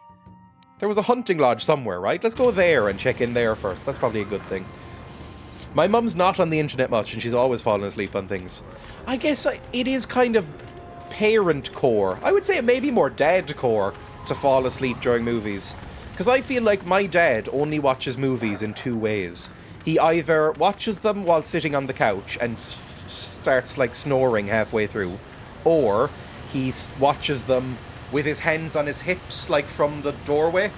There was a hunting lodge somewhere, right? Let's go there and check in there first. That's probably a good thing. My mum's not on the internet much, and she's always falling asleep on things. I guess it is kind of parent core. I would say it may be more dad core to fall asleep during movies. Because I feel like my dad only watches movies in 2 ways. He either watches them while sitting on the couch and starts like snoring halfway through, or he watches them with his hands on his hips, like from the doorway,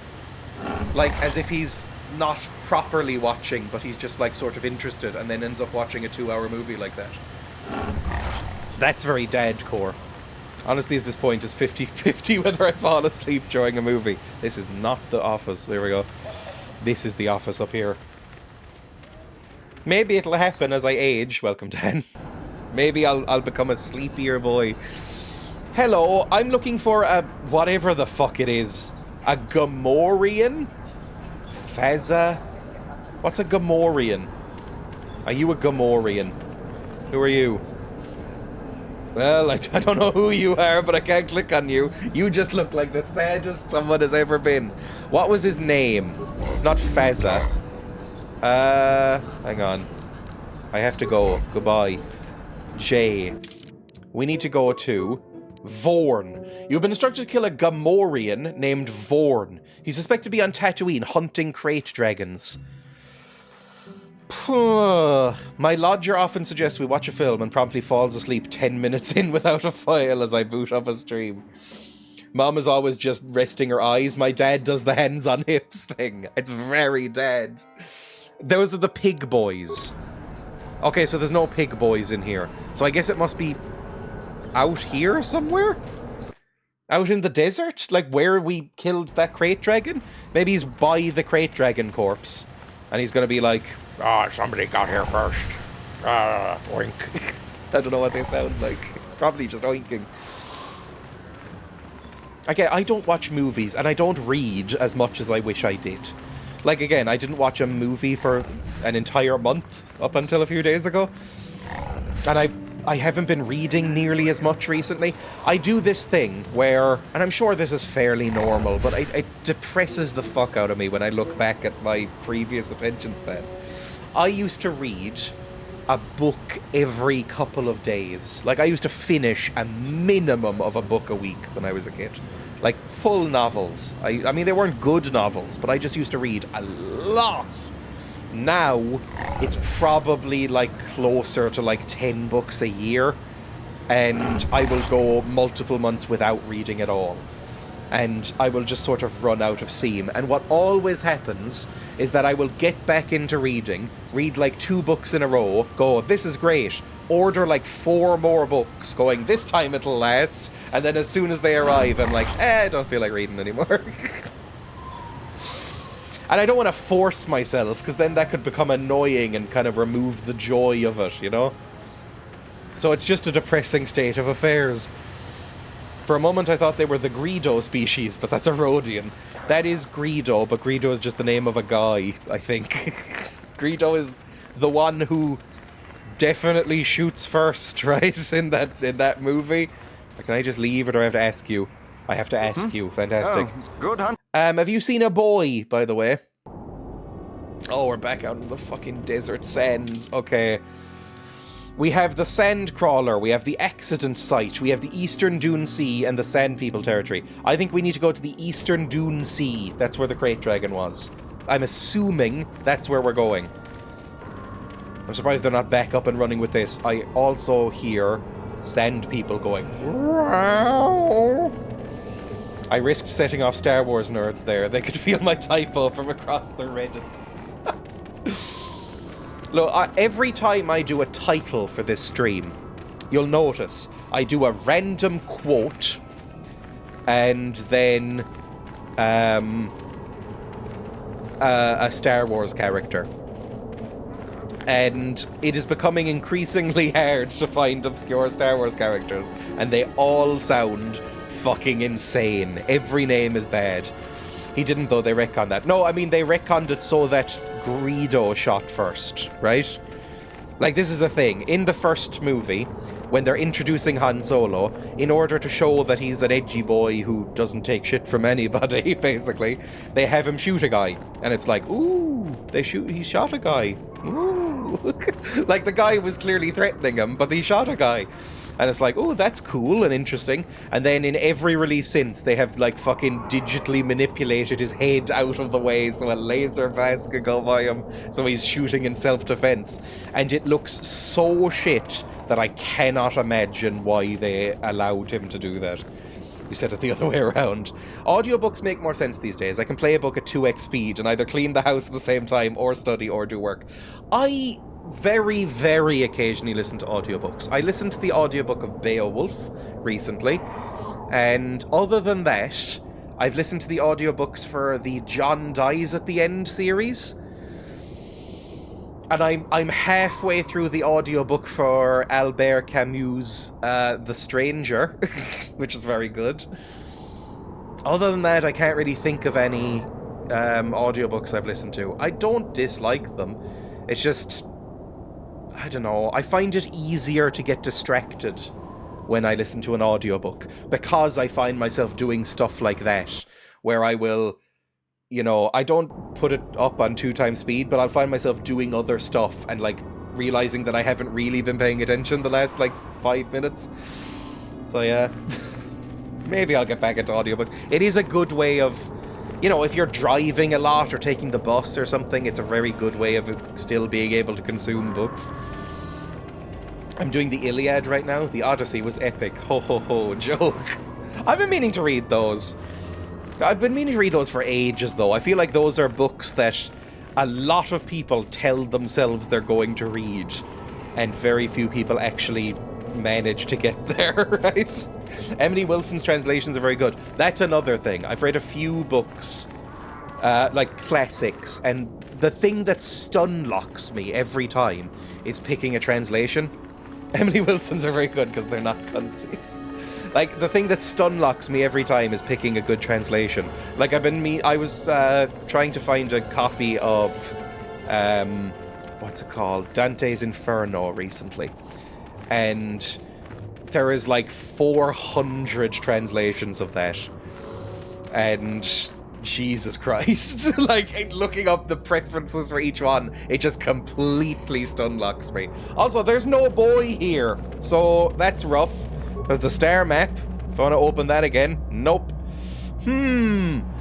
like as if he's not properly watching, but he's just like sort of interested, and then ends up watching a 2-hour movie like that. That's very dad core. Honestly, at this point, it's 50-50 whether I fall asleep during a movie. This is not The Office. There we go. This is The Office up here. Maybe it'll happen as I age. Welcome, Dan. Maybe I'll become a sleepier boy. Hello, I'm looking for a whatever the fuck it is. A Gamorrean? Fezza? What's a Gamorrean? Are you a Gamorrean? Who are you? Well, I don't know who you are, but I can't click on you. You just look like the saddest someone has ever been. What was his name? It's not Fezza. Hang on. I have to go. Goodbye. J. We need to go to Vorn. You've been instructed to kill a Gamorrean named Vorn. He's suspected to be on Tatooine hunting crate dragons. My lodger often suggests we watch a film and promptly falls asleep 10 minutes in without a file as I boot up a stream. Mom is always just resting her eyes. My dad does the hands on hips thing. It's very dad. Those are the pig boys. Okay, so there's no pig boys in here. So I guess it must be out here somewhere? Out in the desert? Like where we killed that crate dragon? Maybe he's by the crate dragon corpse. And he's gonna be like, "Ah, somebody got here first. Oink." I don't know what they sound like. Probably just oinking. Again, I don't watch movies, and I don't read as much as I wish I did. Like, again, I didn't watch a movie for an entire month up until a few days ago. And I haven't been reading nearly as much recently. I do this thing where, and I'm sure this is fairly normal, but it depresses the fuck out of me when I look back at my previous attention span. I used to read a book every couple of days. Like, I used to finish a minimum of a book a week when I was a kid. Like, full novels. I mean, they weren't good novels, but I just used to read a lot. Now, it's probably, like, closer to, like, 10 books a year. And I will go multiple months without reading at all. And I will just sort of run out of steam. And what always happens is that I will get back into reading, read like 2 books in a row, go, this is great, order like 4 more books, going, this time it'll last, and then as soon as they arrive, I'm like, I don't feel like reading anymore. And I don't want to force myself, because then that could become annoying and kind of remove the joy of it, you know? So it's just a depressing state of affairs. For a moment I thought they were the Greedo species, but that's a Rhodian. That is Greedo, but Greedo is just the name of a guy, I think. Greedo is the one who definitely shoots first, right? In that movie. Can I just leave, or do I have to ask you? I have to ask you. Fantastic. Oh, good hunt. Have you seen A Boy, by the way? Oh, we're back out in the fucking desert sands. Okay. We have the Sand Crawler, we have the Accident Site, we have the Eastern Dune Sea, and the Sand People territory. I think we need to go to the Eastern Dune Sea. That's where the Crate Dragon was. I'm assuming that's where we're going. I'm surprised they're not back up and running with this. I also hear Sand People going, "Wow." I risked setting off Star Wars nerds there. They could feel my typo from across the Reddits. Look, every time I do a title for this stream, you'll notice I do a random quote and then a Star Wars character. And it is becoming increasingly hard to find obscure Star Wars characters, and they all sound fucking insane. Every name is bad. He didn't, though. They retconned that. No, I mean, they retconned it so that Greedo shot first, right? Like, this is the thing. In the first movie, when they're introducing Han Solo, in order to show that he's an edgy boy who doesn't take shit from anybody, basically, they have him shoot a guy. And it's like, ooh, he shot a guy. Ooh. Like, the guy was clearly threatening him, but he shot a guy. And it's like, oh, that's cool and interesting. And then in every release since, they have, like, fucking digitally manipulated his head out of the way so a laser blast can go by him, so he's shooting in self-defense. And it looks so shit that I cannot imagine why they allowed him to do that. You said it the other way around. Audiobooks make more sense these days. I can play a book at 2x speed and either clean the house at the same time or study or do work. I very, very occasionally listen to audiobooks. I listened to the audiobook of Beowulf recently, and other than that, I've listened to the audiobooks for the John Dies at the End series. And I'm halfway through the audiobook for Albert Camus' The Stranger, which is very good. Other than that, I can't really think of any audiobooks I've listened to. I don't dislike them. It's just, I don't know, I find it easier to get distracted when I listen to an audiobook, because I find myself doing stuff like that, where I will, you know, I don't put it up on 2x speed, but I'll find myself doing other stuff and, like, realizing that I haven't really been paying attention the last, like, 5 minutes. So, yeah. Maybe I'll get back into audiobooks. It is a good way of, you know, if you're driving a lot or taking the bus or something, it's a very good way of still being able to consume books. I'm doing the Iliad right now. The Odyssey was epic. Ho ho ho, joke. I've been meaning to read those. I've been meaning to read those for ages, though. I feel like those are books that a lot of people tell themselves they're going to read, and very few people actually manage to get there, right? Emily Wilson's translations are very good. That's another thing. I've read a few books, like classics, and the thing that stunlocks me every time is picking a translation. Emily Wilson's are very good because they're not cunty. Like, the thing that stunlocks me every time is picking a good translation. Like, I was trying to find a copy of, what's it called? Dante's Inferno recently. And there is like 400 translations of that. And Jesus Christ. Like, looking up the preferences for each one, it just completely stunlocks me. Also, there's no boy here, so that's rough. There's the star map. If I want to open that again. Nope.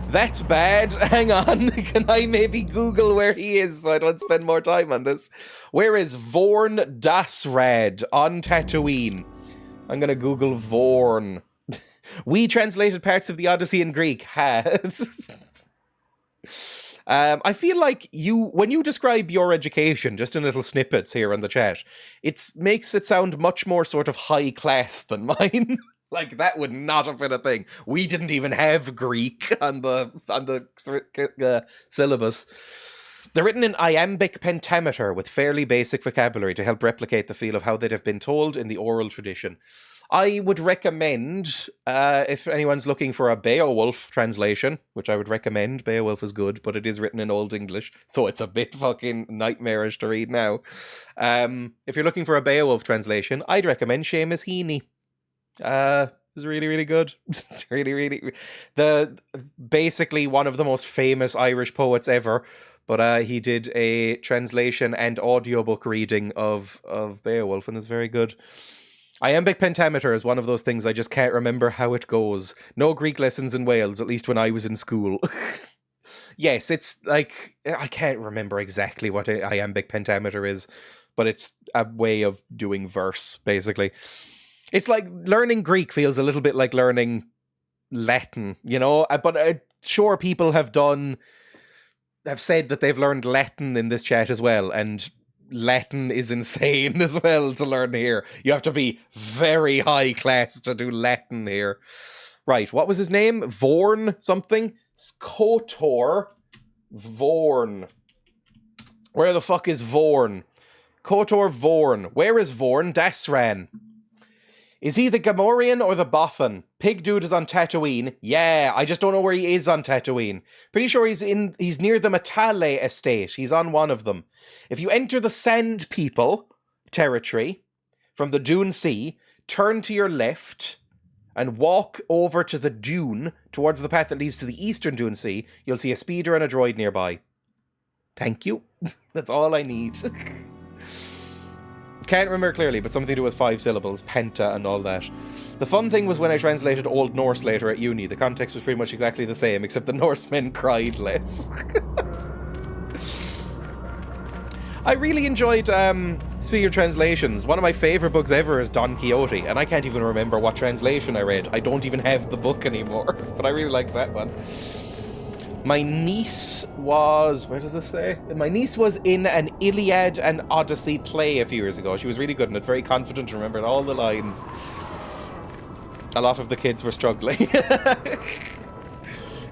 That's bad. Hang on. Can I maybe Google where he is so I don't spend more time on this? Where is Vorn Dasrad on Tatooine? I'm going to Google Vorn. We translated parts of the Odyssey in Greek. Ha. I feel like when you describe your education, just in little snippets here in the chat, it makes it sound much more sort of high class than mine. Like, that would not have been a thing. We didn't even have Greek on the syllabus. They're written in iambic pentameter with fairly basic vocabulary to help replicate the feel of how they'd have been told in the oral tradition. I would recommend, if anyone's looking for a Beowulf translation, which I would recommend, Beowulf is good, but it is written in Old English, so it's a bit fucking nightmarish to read now. If you're looking for a Beowulf translation, I'd recommend Seamus Heaney. It's really, really good. It's really, really... basically one of the most famous Irish poets ever, but he did a translation and audiobook reading of Beowulf, and it's very good. Iambic pentameter is one of those things I just can't remember how it goes. No Greek lessons in Wales, at least when I was in school. Yes, it's like, I can't remember exactly what iambic pentameter is, but it's a way of doing verse, basically. It's like learning Greek feels a little bit like learning Latin, you know? But sure, people have said that they've learned Latin in this chat as well, and Latin is insane as well to learn here. You have to be very high class to do Latin here. Right, what was his name? Vorn something? KotOR. Vorn. Where the fuck is Vorn? KotOR Vorn. Where is Vorn? Dasran. Is he the Gamorrean or the Bothan? Pig dude is on Tatooine. Yeah, I just don't know where he is on Tatooine. Pretty sure he's near the Matale estate. He's on one of them. If you enter the Sand People territory from the Dune Sea, turn to your left and walk over to the dune towards the path that leads to the eastern Dune Sea, you'll see a speeder and a droid nearby. Thank you. That's all I need. Can't remember clearly, but something to do with 5 syllables, penta and all that. The fun thing was when I translated Old Norse later at uni, the context was pretty much exactly the same, except the Norsemen cried less. I really enjoyed, speaking of translations, one of my favourite books ever is Don Quixote, and I can't even remember what translation I read. I don't even have the book anymore, but I really liked that one. My niece was... Where does this say? My niece was in an Iliad and Odyssey play a few years ago. She was really good in it, very confident, remembered all the lines. A lot of the kids were struggling.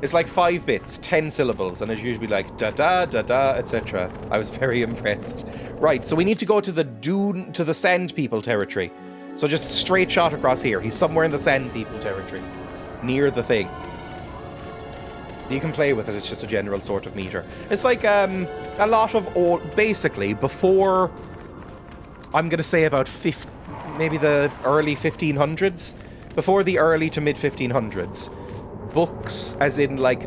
It's like 5 bits, 10 syllables, and it's usually like da-da, da-da, etc. I was very impressed. Right, so we need to go to the Sand People territory. So just straight shot across here. He's somewhere in the Sand People territory. Near the thing. You can play with it, it's just a general sort of meter. It's like a lot of old, basically, before, I'm going to say about maybe the early 1500s, before the early to mid 1500s, books, as in like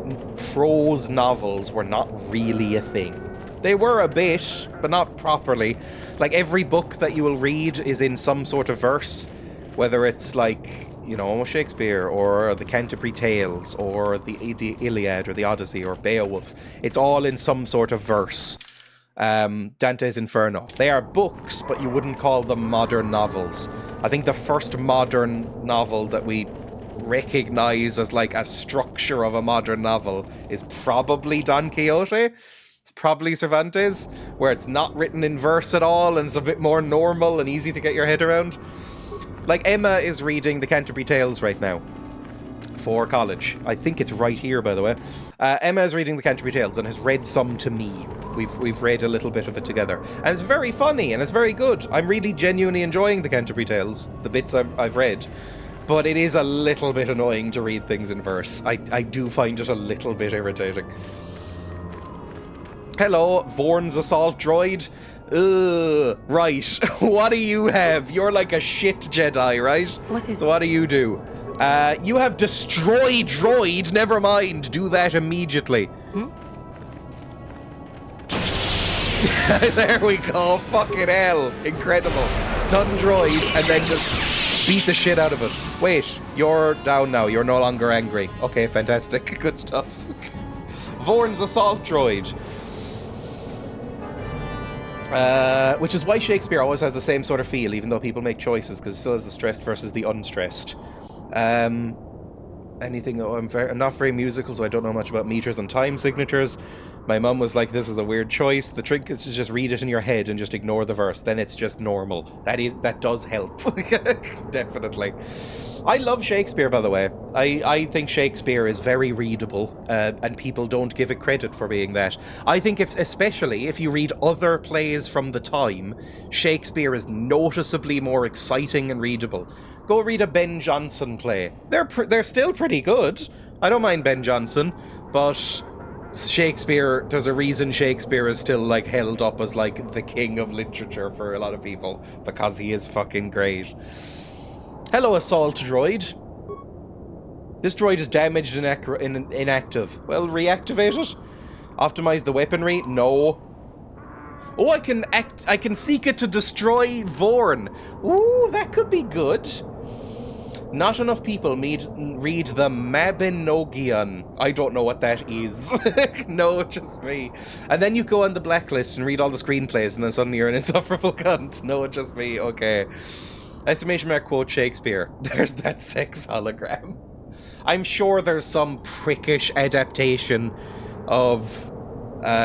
prose novels, were not really a thing. They were a bit, but not properly. Like every book that you will read is in some sort of verse, whether it's like, you know, Shakespeare, or the Canterbury Tales, or the Iliad, or the Odyssey, or Beowulf. It's all in some sort of verse. Dante's Inferno. They are books, but you wouldn't call them modern novels. I think the first modern novel that we recognize as like a structure of a modern novel is probably Don Quixote. It's probably Cervantes, where it's not written in verse at all, and it's a bit more normal and easy to get your head around. Like, Emma is reading the Canterbury Tales right now for college. I think it's right here, by the way. Emma is reading the Canterbury Tales and has read some to me. We've read a little bit of it together. And it's very funny and it's very good. I'm really genuinely enjoying the Canterbury Tales, the bits I've read. But it is a little bit annoying to read things in verse. I do find it a little bit irritating. Hello, Vorn's assault droid. Right. What do you have? You're like a shit Jedi, right? What is So what do? You have destroy droid. Never mind. Do that immediately. There we go. Fucking hell. Incredible. Stun droid and then just beat the shit out of it. Wait, you're down now. You're no longer angry. Okay, fantastic. Good stuff. Vorn's assault droid. Which is why Shakespeare always has the same sort of feel, even though people make choices, because it still has the stressed versus the unstressed. I'm not very musical, so I don't know much about meters and time signatures. My mum was like, this is a weird choice. The trick is to just read it in your head and just ignore the verse. Then it's just normal. That does help. Definitely. I love Shakespeare, by the way. I think Shakespeare is very readable, and people don't give it credit for being that. I think especially if you read other plays from the time, Shakespeare is noticeably more exciting and readable. Go read a Ben Jonson play. They're still pretty good. I don't mind Ben Jonson, but Shakespeare, there's a reason Shakespeare is still like held up as like the king of literature for a lot of people, because he is fucking great. Hello, assault droid. This droid is damaged and inactive. Well, reactivate it. Optimize the weaponry. No. Oh, I can seek it to destroy Vorn. Ooh, that could be good. Not enough people read the Mabinogion. I don't know what that is. No, just me. And then you go on the blacklist and read all the screenplays, and then suddenly you're an insufferable cunt. No, just me. Okay. Exclamation mark quote Shakespeare. There's that sex hologram. I'm sure there's some prickish adaptation of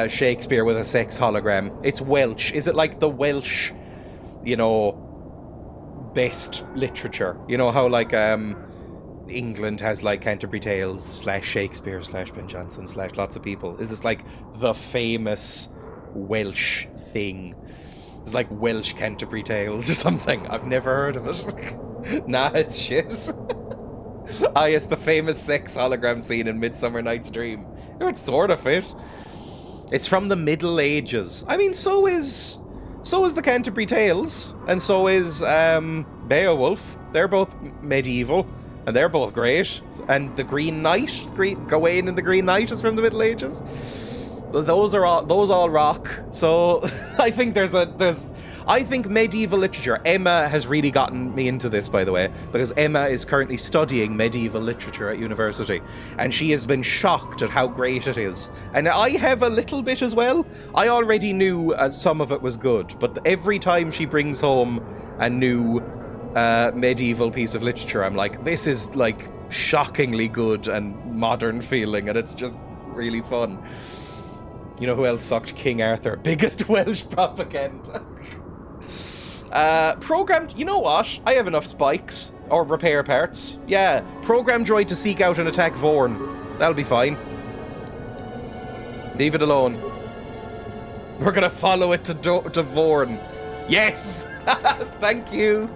Shakespeare with a sex hologram. It's Welsh. Is it like the Welsh, you know, best literature? You know how like England has like Canterbury Tales / Shakespeare / Ben Jonson / lots of people. Is this like the famous Welsh thing? It's like Welsh Canterbury Tales or something. I've never heard of it. Nah, it's shit. Ah, yes, the famous sex hologram scene in Midsummer Night's Dream. It would sort of fit. It's from the Middle Ages. I mean, so is the Canterbury Tales, and so is Beowulf. They're both medieval, and they're both great. And the Green Knight, Gawain and the Green Knight is from the Middle Ages. Those all rock. So I think I think medieval literature. Emma has really gotten me into this, by the way, because Emma is currently studying medieval literature at university, and she has been shocked at how great it is. And I have a little bit as well. I already knew some of it was good, but every time she brings home a new medieval piece of literature, I'm like, this is like shockingly good and modern feeling, and it's just really fun. You know who else sucked? King Arthur. Biggest Welsh propaganda. Programmed... You know what? I have enough spikes. Or repair parts. Yeah. Program droid to seek out and attack Vorn. That'll be fine. Leave it alone. We're gonna follow it to Vorn. Yes! Thank you.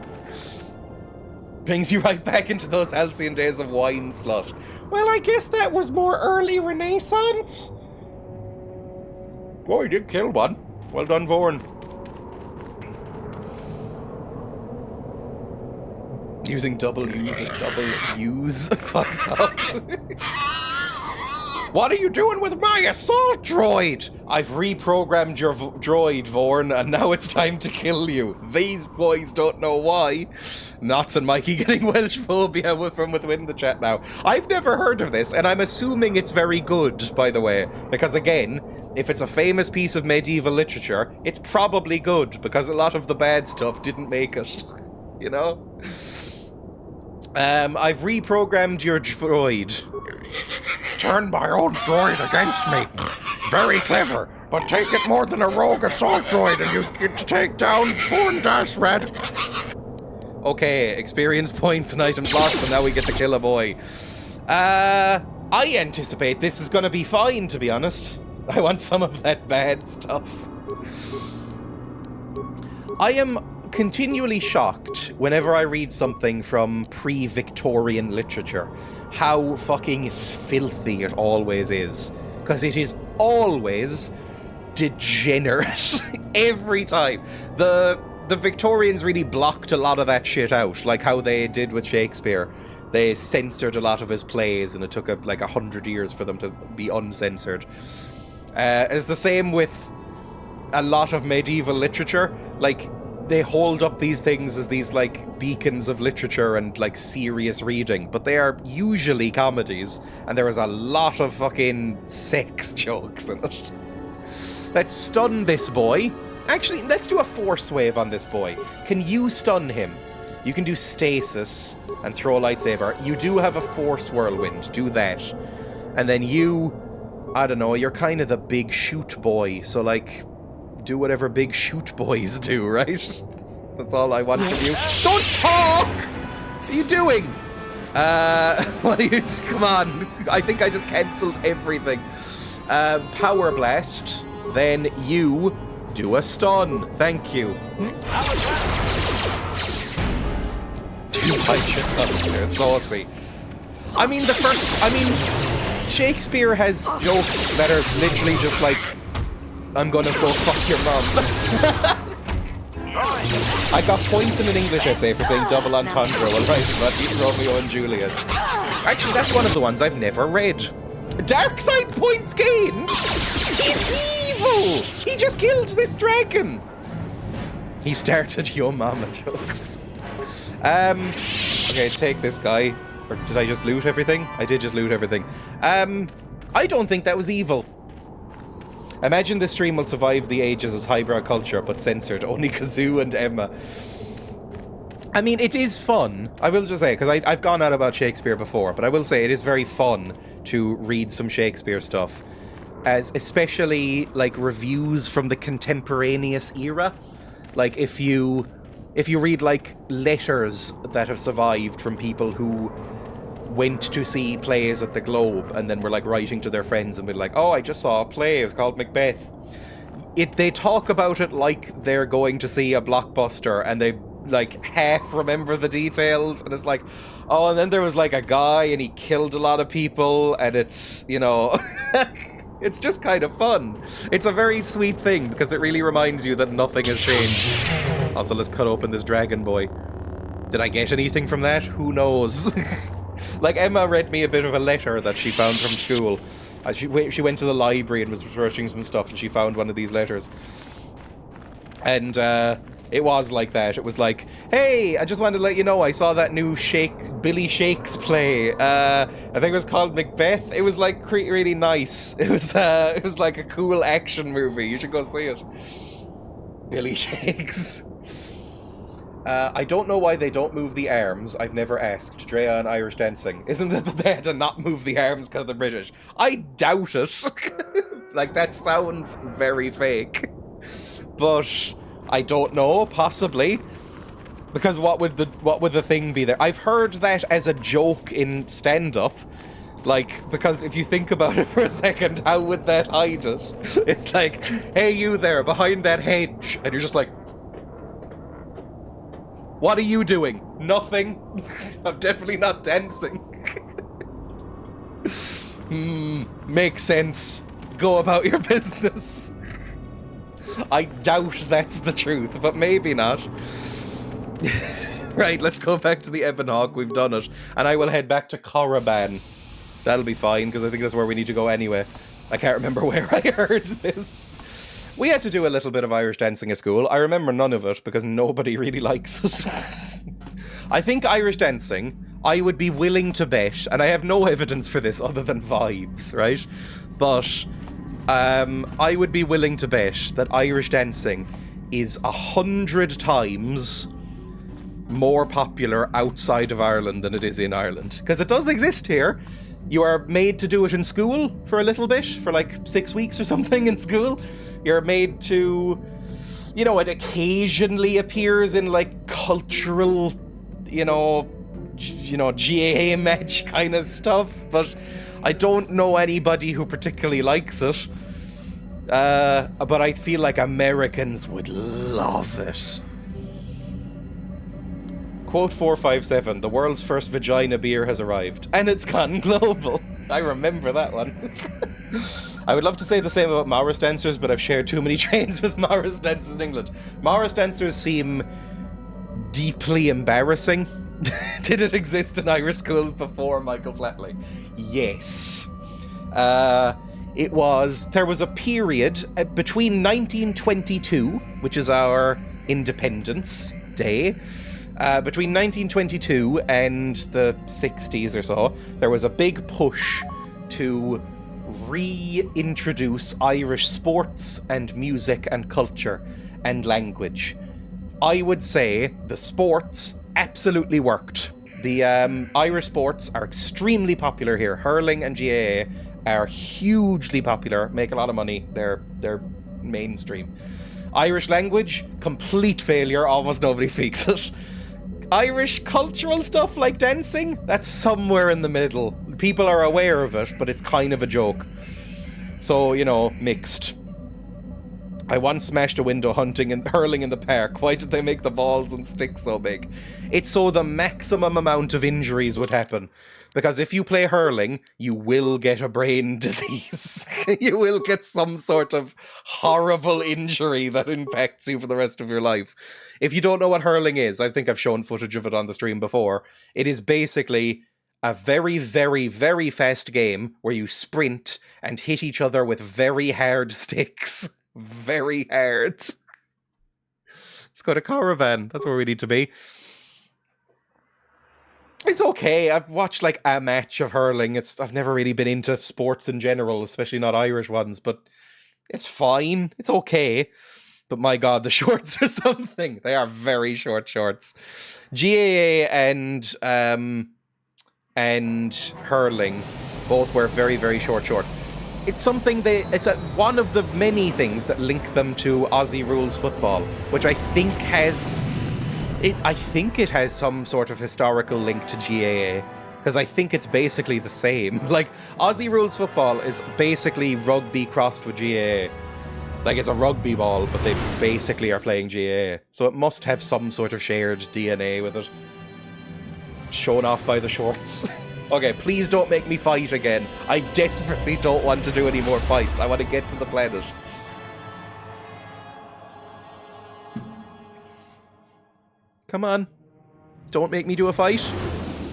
Brings you right back into those halcyon days of wine slut. Well, I guess that was more early Renaissance. Oh, he did kill one. Well done, Vorn. Using double U's as double U's. Fucked up. What are you doing with my assault droid? I've reprogrammed your droid, Vorn, and now it's time to kill you. These boys don't know why. Knots and Mikey getting Welsh phobia from within the chat now. I've never heard of this, and I'm assuming it's very good, by the way. Because again, if it's a famous piece of medieval literature, it's probably good, because a lot of the bad stuff didn't make it. You know? I've reprogrammed your droid. Turn my own droid against me. Very clever, but take it more than a rogue assault droid and you get to take down Vorn Red. Okay, experience points and items lost, and now we get to kill a boy. I anticipate this is gonna be fine, to be honest. I want some of that bad stuff. I am continually shocked whenever I read something from pre-Victorian literature how fucking filthy it always is, because it is always degenerate. Every time. The Victorians really blocked a lot of that shit out, like how they did with Shakespeare. They censored a lot of his plays, and it took like 100 years for them to be uncensored. It's the same with a lot of medieval literature. Like, they hold up these things as these, like, beacons of literature and, like, serious reading, but they are usually comedies, and there is a lot of fucking sex jokes in it. Let's stun this boy. Actually, let's do a force wave on this boy. Can you stun him? You can do stasis and throw a lightsaber. You do have a force whirlwind. Do that. And then you, I don't know, you're kind of the big shoot boy, so, like, do whatever big shoot boys do, right? That's all I want from you. Don't talk! What are you doing? What are you... Come on. I think I just cancelled everything. Power blast. Then you do a stun. Thank you. They're saucy. I mean, Shakespeare has jokes that are literally just like, I'm gonna go fuck your mum. I got points in an English essay for saying double entendre while writing about Romeo and Juliet. Actually, that's one of the ones I've never read. Dark side points gained? He's evil! He just killed this dragon! He started Yo Mama jokes. Okay, take this guy. Or did I just loot everything? I did just loot everything. I don't think that was evil. Imagine this stream will survive the ages as highbrow culture, but censored. Only Kazoo and Emma. I mean, it is fun. I will just say, because I've gone out about Shakespeare before, but I will say it is very fun to read some Shakespeare stuff. as especially like reviews from the contemporaneous era. Like if you read like letters that have survived from people who went to see plays at the Globe and then were like writing to their friends and be like, oh, I just saw a play, it was called Macbeth. They talk about it like they're going to see a blockbuster, and they like half remember the details, and it's like, oh, and then there was like a guy and he killed a lot of people, and it's, you know, it's just kind of fun. It's a very sweet thing because it really reminds you that nothing has changed. Also, let's cut open this dragon boy. Did I get anything from that? Who knows? Like, Emma read me a bit of a letter that she found from school. She went to the library and was researching some stuff, and she found one of these letters. And it was like that. It was like, hey, I just wanted to let you know I saw that new Billy Shakes play. I think it was called Macbeth. It was like really nice. It was like a cool action movie. You should go see it. Billy Shakes. I don't know why they don't move the arms. I've never asked. Dreya and Irish dancing. Isn't it that they had to not move the arms because they're British? I doubt it. Like, that sounds very fake. But I don't know, possibly. Because what would the thing be there? I've heard that as a joke in stand-up. Like, because if you think about it for a second, how would that hide it? It's like, hey, you there, behind that hedge. And you're just like, what are you doing? Nothing. I'm definitely not dancing. Makes sense. Go about your business. I doubt that's the truth, but maybe not. Right, let's go back to the Ebon Hawk. We've done it. And I will head back to Korriban. That'll be fine, because I think that's where we need to go anyway. I can't remember where I heard this. We had to do a little bit of Irish dancing at school. I remember none of it because nobody really likes it. I think Irish dancing, I would be willing to bet, and I have no evidence for this other than vibes, right? But I would be willing to bet that Irish dancing is 100 times more popular outside of Ireland than it is in Ireland. Because it does exist here. You are made to do it in school for a little bit, for like 6 weeks or something in school. You're made to, you know, it occasionally appears in like cultural, you know, GAA match kind of stuff, but I don't know anybody who particularly likes it. But I feel like Americans would love it. Quote 457, the world's first vagina beer has arrived. And it's gone global. I remember that one. I would love to say the same about Maurice dancers, but I've shared too many trains with Maurice dancers in England. Maurice dancers seem deeply embarrassing. Did it exist in Irish schools before Michael Flatley? Yes. There was a period between 1922, which is our Independence Day, between 1922 and the 60s or so, there was a big push to reintroduce Irish sports and music and culture and language. I would say the sports absolutely worked. The Irish sports are extremely popular here. Hurling and GAA are hugely popular, make a lot of money. They're mainstream. Irish language, complete failure, almost nobody speaks it. Irish cultural stuff like dancing, that's somewhere in the middle. People are aware of it, but it's kind of a joke. So, you know, mixed. I once smashed a window hunting and hurling in the park. Why did they make the balls and sticks so big? It's so the maximum amount of injuries would happen. Because if you play hurling, you will get a brain disease. You will get some sort of horrible injury that impacts you for the rest of your life. If you don't know what hurling is, I think I've shown footage of it on the stream before. It is basically a very, very, very fast game where you sprint and hit each other with very hard sticks. Very hard. Let's go to Korriban. That's where we need to be. It's okay. I've watched like a match of hurling. I've never really been into sports in general, especially not Irish ones, but it's fine. It's okay. But my God, the shorts are something. They are very short shorts. GAA and hurling both wear very, very short shorts. it's something one of the many things that link them to Aussie rules football, which I think has some sort of historical link to GAA, because I think it's basically the same. Like, Aussie rules football is basically rugby crossed with GAA. Like, it's a rugby ball, but they basically are playing GAA. So it must have some sort of shared DNA with it. Shown off by the shorts. Okay, please don't make me fight again. I desperately don't want to do any more fights. I want to get to the planet. Come on. Don't make me do a fight.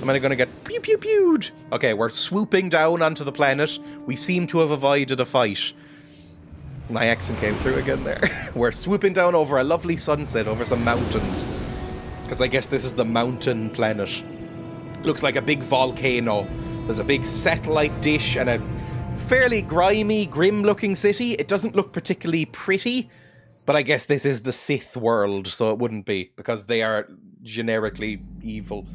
Am I gonna get pew pew pewed? Okay, we're swooping down onto the planet. We seem to have avoided a fight. My accent came through again there. We're swooping down over a lovely sunset over some mountains. Because I guess this is the mountain planet. Looks like a big volcano. There's a big satellite dish and a fairly grimy, grim-looking city. It doesn't look particularly pretty, but I guess this is the Sith world, so it wouldn't be, because they are generically evil.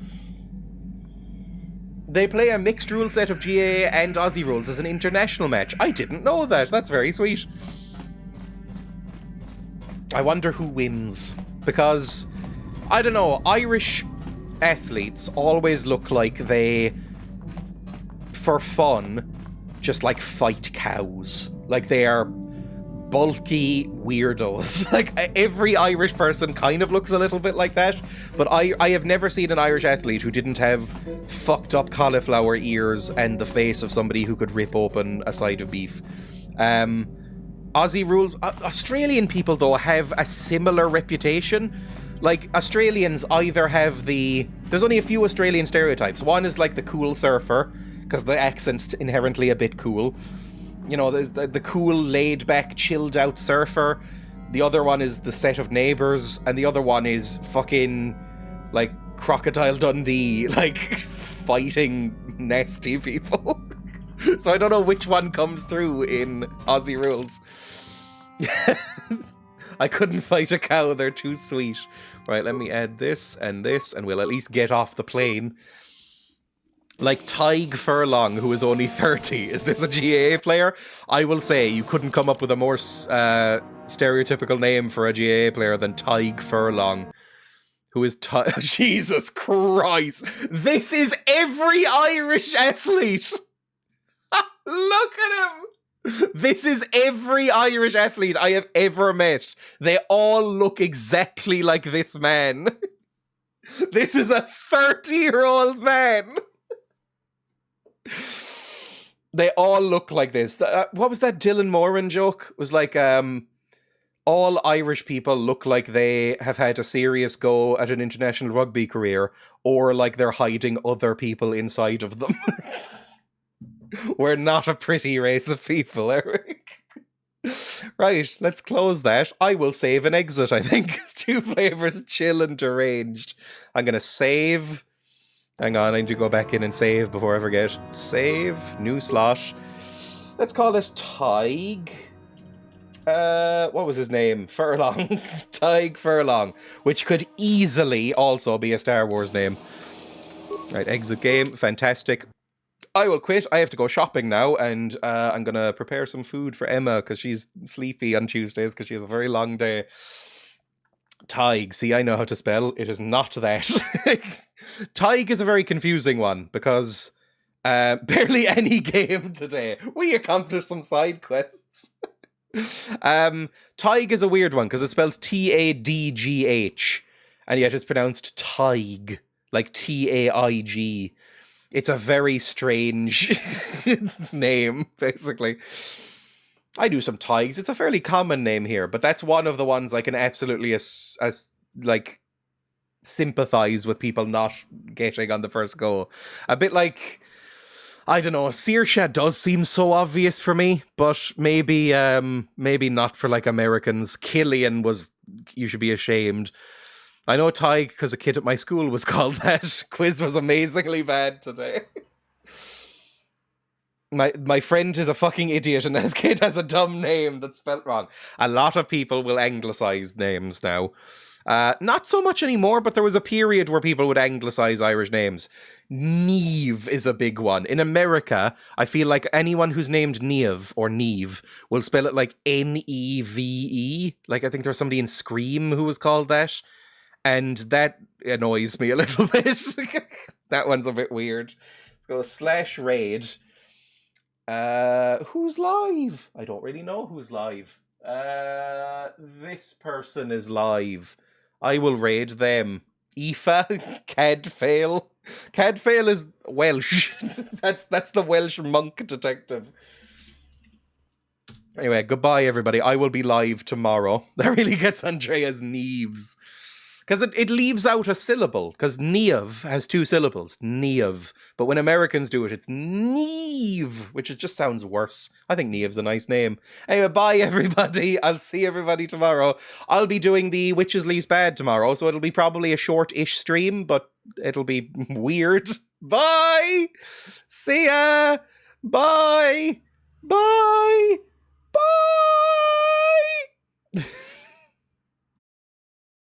They play a mixed rule set of GAA and Aussie rules as an international match. I didn't know that. That's very sweet. I wonder who wins. Because, I don't know, Irish athletes always look like they, for fun, just like fight cows. Like they are bulky weirdos. Like every Irish person kind of looks a little bit like that, but I have never seen an Irish athlete who didn't have fucked up cauliflower ears and the face of somebody who could rip open a side of beef. Aussie rules, Australian people though have a similar reputation. Like, Australians either have there's only a few Australian stereotypes. One is like the cool surfer, because the accent's inherently a bit cool. You know, there's the cool, laid-back, chilled-out surfer. The other one is the set of neighbours, and the other one is fucking, like, Crocodile Dundee, like, fighting nasty people. So I don't know which one comes through in Aussie rules. I couldn't fight a cow, they're too sweet. Right, let me add this, and we'll at least get off the plane. Like Tig Furlong, who is only 30. Is this a GAA player? I will say, you couldn't come up with a more stereotypical name for a GAA player than Tig Furlong. Who is Jesus Christ! This is every Irish athlete! Look at him! This is every Irish athlete I have ever met. They all look exactly like this man. This is a 30-year-old man. They all look like this. What was that Dylan Moran joke? It was like, all Irish people look like they have had a serious go at an international rugby career, or like they're hiding other people inside of them. We're not a pretty race of people, Eric. Right, let's close that. I will save and exit, I think. It's 2 flavors, chill and deranged. I'm going to save. Hang on, I need to go back in and save before I forget. Save, new slot. Let's call it Tig. What was his name? Furlong. Tig Furlong. Which could easily also be a Star Wars name. Right, exit game. Fantastic. I will quit. I have to go shopping now, and I'm going to prepare some food for Emma, because she's sleepy on Tuesdays, because she has a very long day. Tig. See, I know how to spell. It is not that. Tig is a very confusing one, because barely any game today. We accomplished some side quests. Tig is a weird one, because it spells Tadgh, and yet it's pronounced Tig, like Taig. It's a very strange name, basically. I do some Tigs. It's a fairly common name here, but that's one of the ones I can absolutely like sympathize with people not getting on the first go. A bit like, I don't know, Saoirse does seem so obvious for me, but maybe not for like Americans. Killian was, you should be ashamed. I know Tig because a kid at my school was called that. Quiz was amazingly bad today. My friend is a fucking idiot and his kid has a dumb name that's spelt wrong. A lot of people will anglicize names now. Not so much anymore, but there was a period where people would anglicize Irish names. Neve is a big one. In America, I feel like anyone who's named Neve or Neve will spell it like Neve. Like, I think there was somebody in Scream who was called that. And that annoys me a little bit. That one's a bit weird. Let's go /raid. Who's live? I don't really know who's live. This person is live. I will raid them. Aoife, Cadfael. Cadfael is Welsh. that's the Welsh monk detective. Anyway, goodbye everybody. I will be live tomorrow. That really gets Andrea's neves. Because it leaves out a syllable. Because Neve has 2 syllables. Neve. But when Americans do it, it's Neve. Which just sounds worse. I think Neve's a nice name. Anyway, bye everybody. I'll see everybody tomorrow. I'll be doing the Witches Leaves Bad tomorrow. So it'll be probably a short-ish stream. But it'll be weird. Bye. See ya. Bye. Bye. Bye.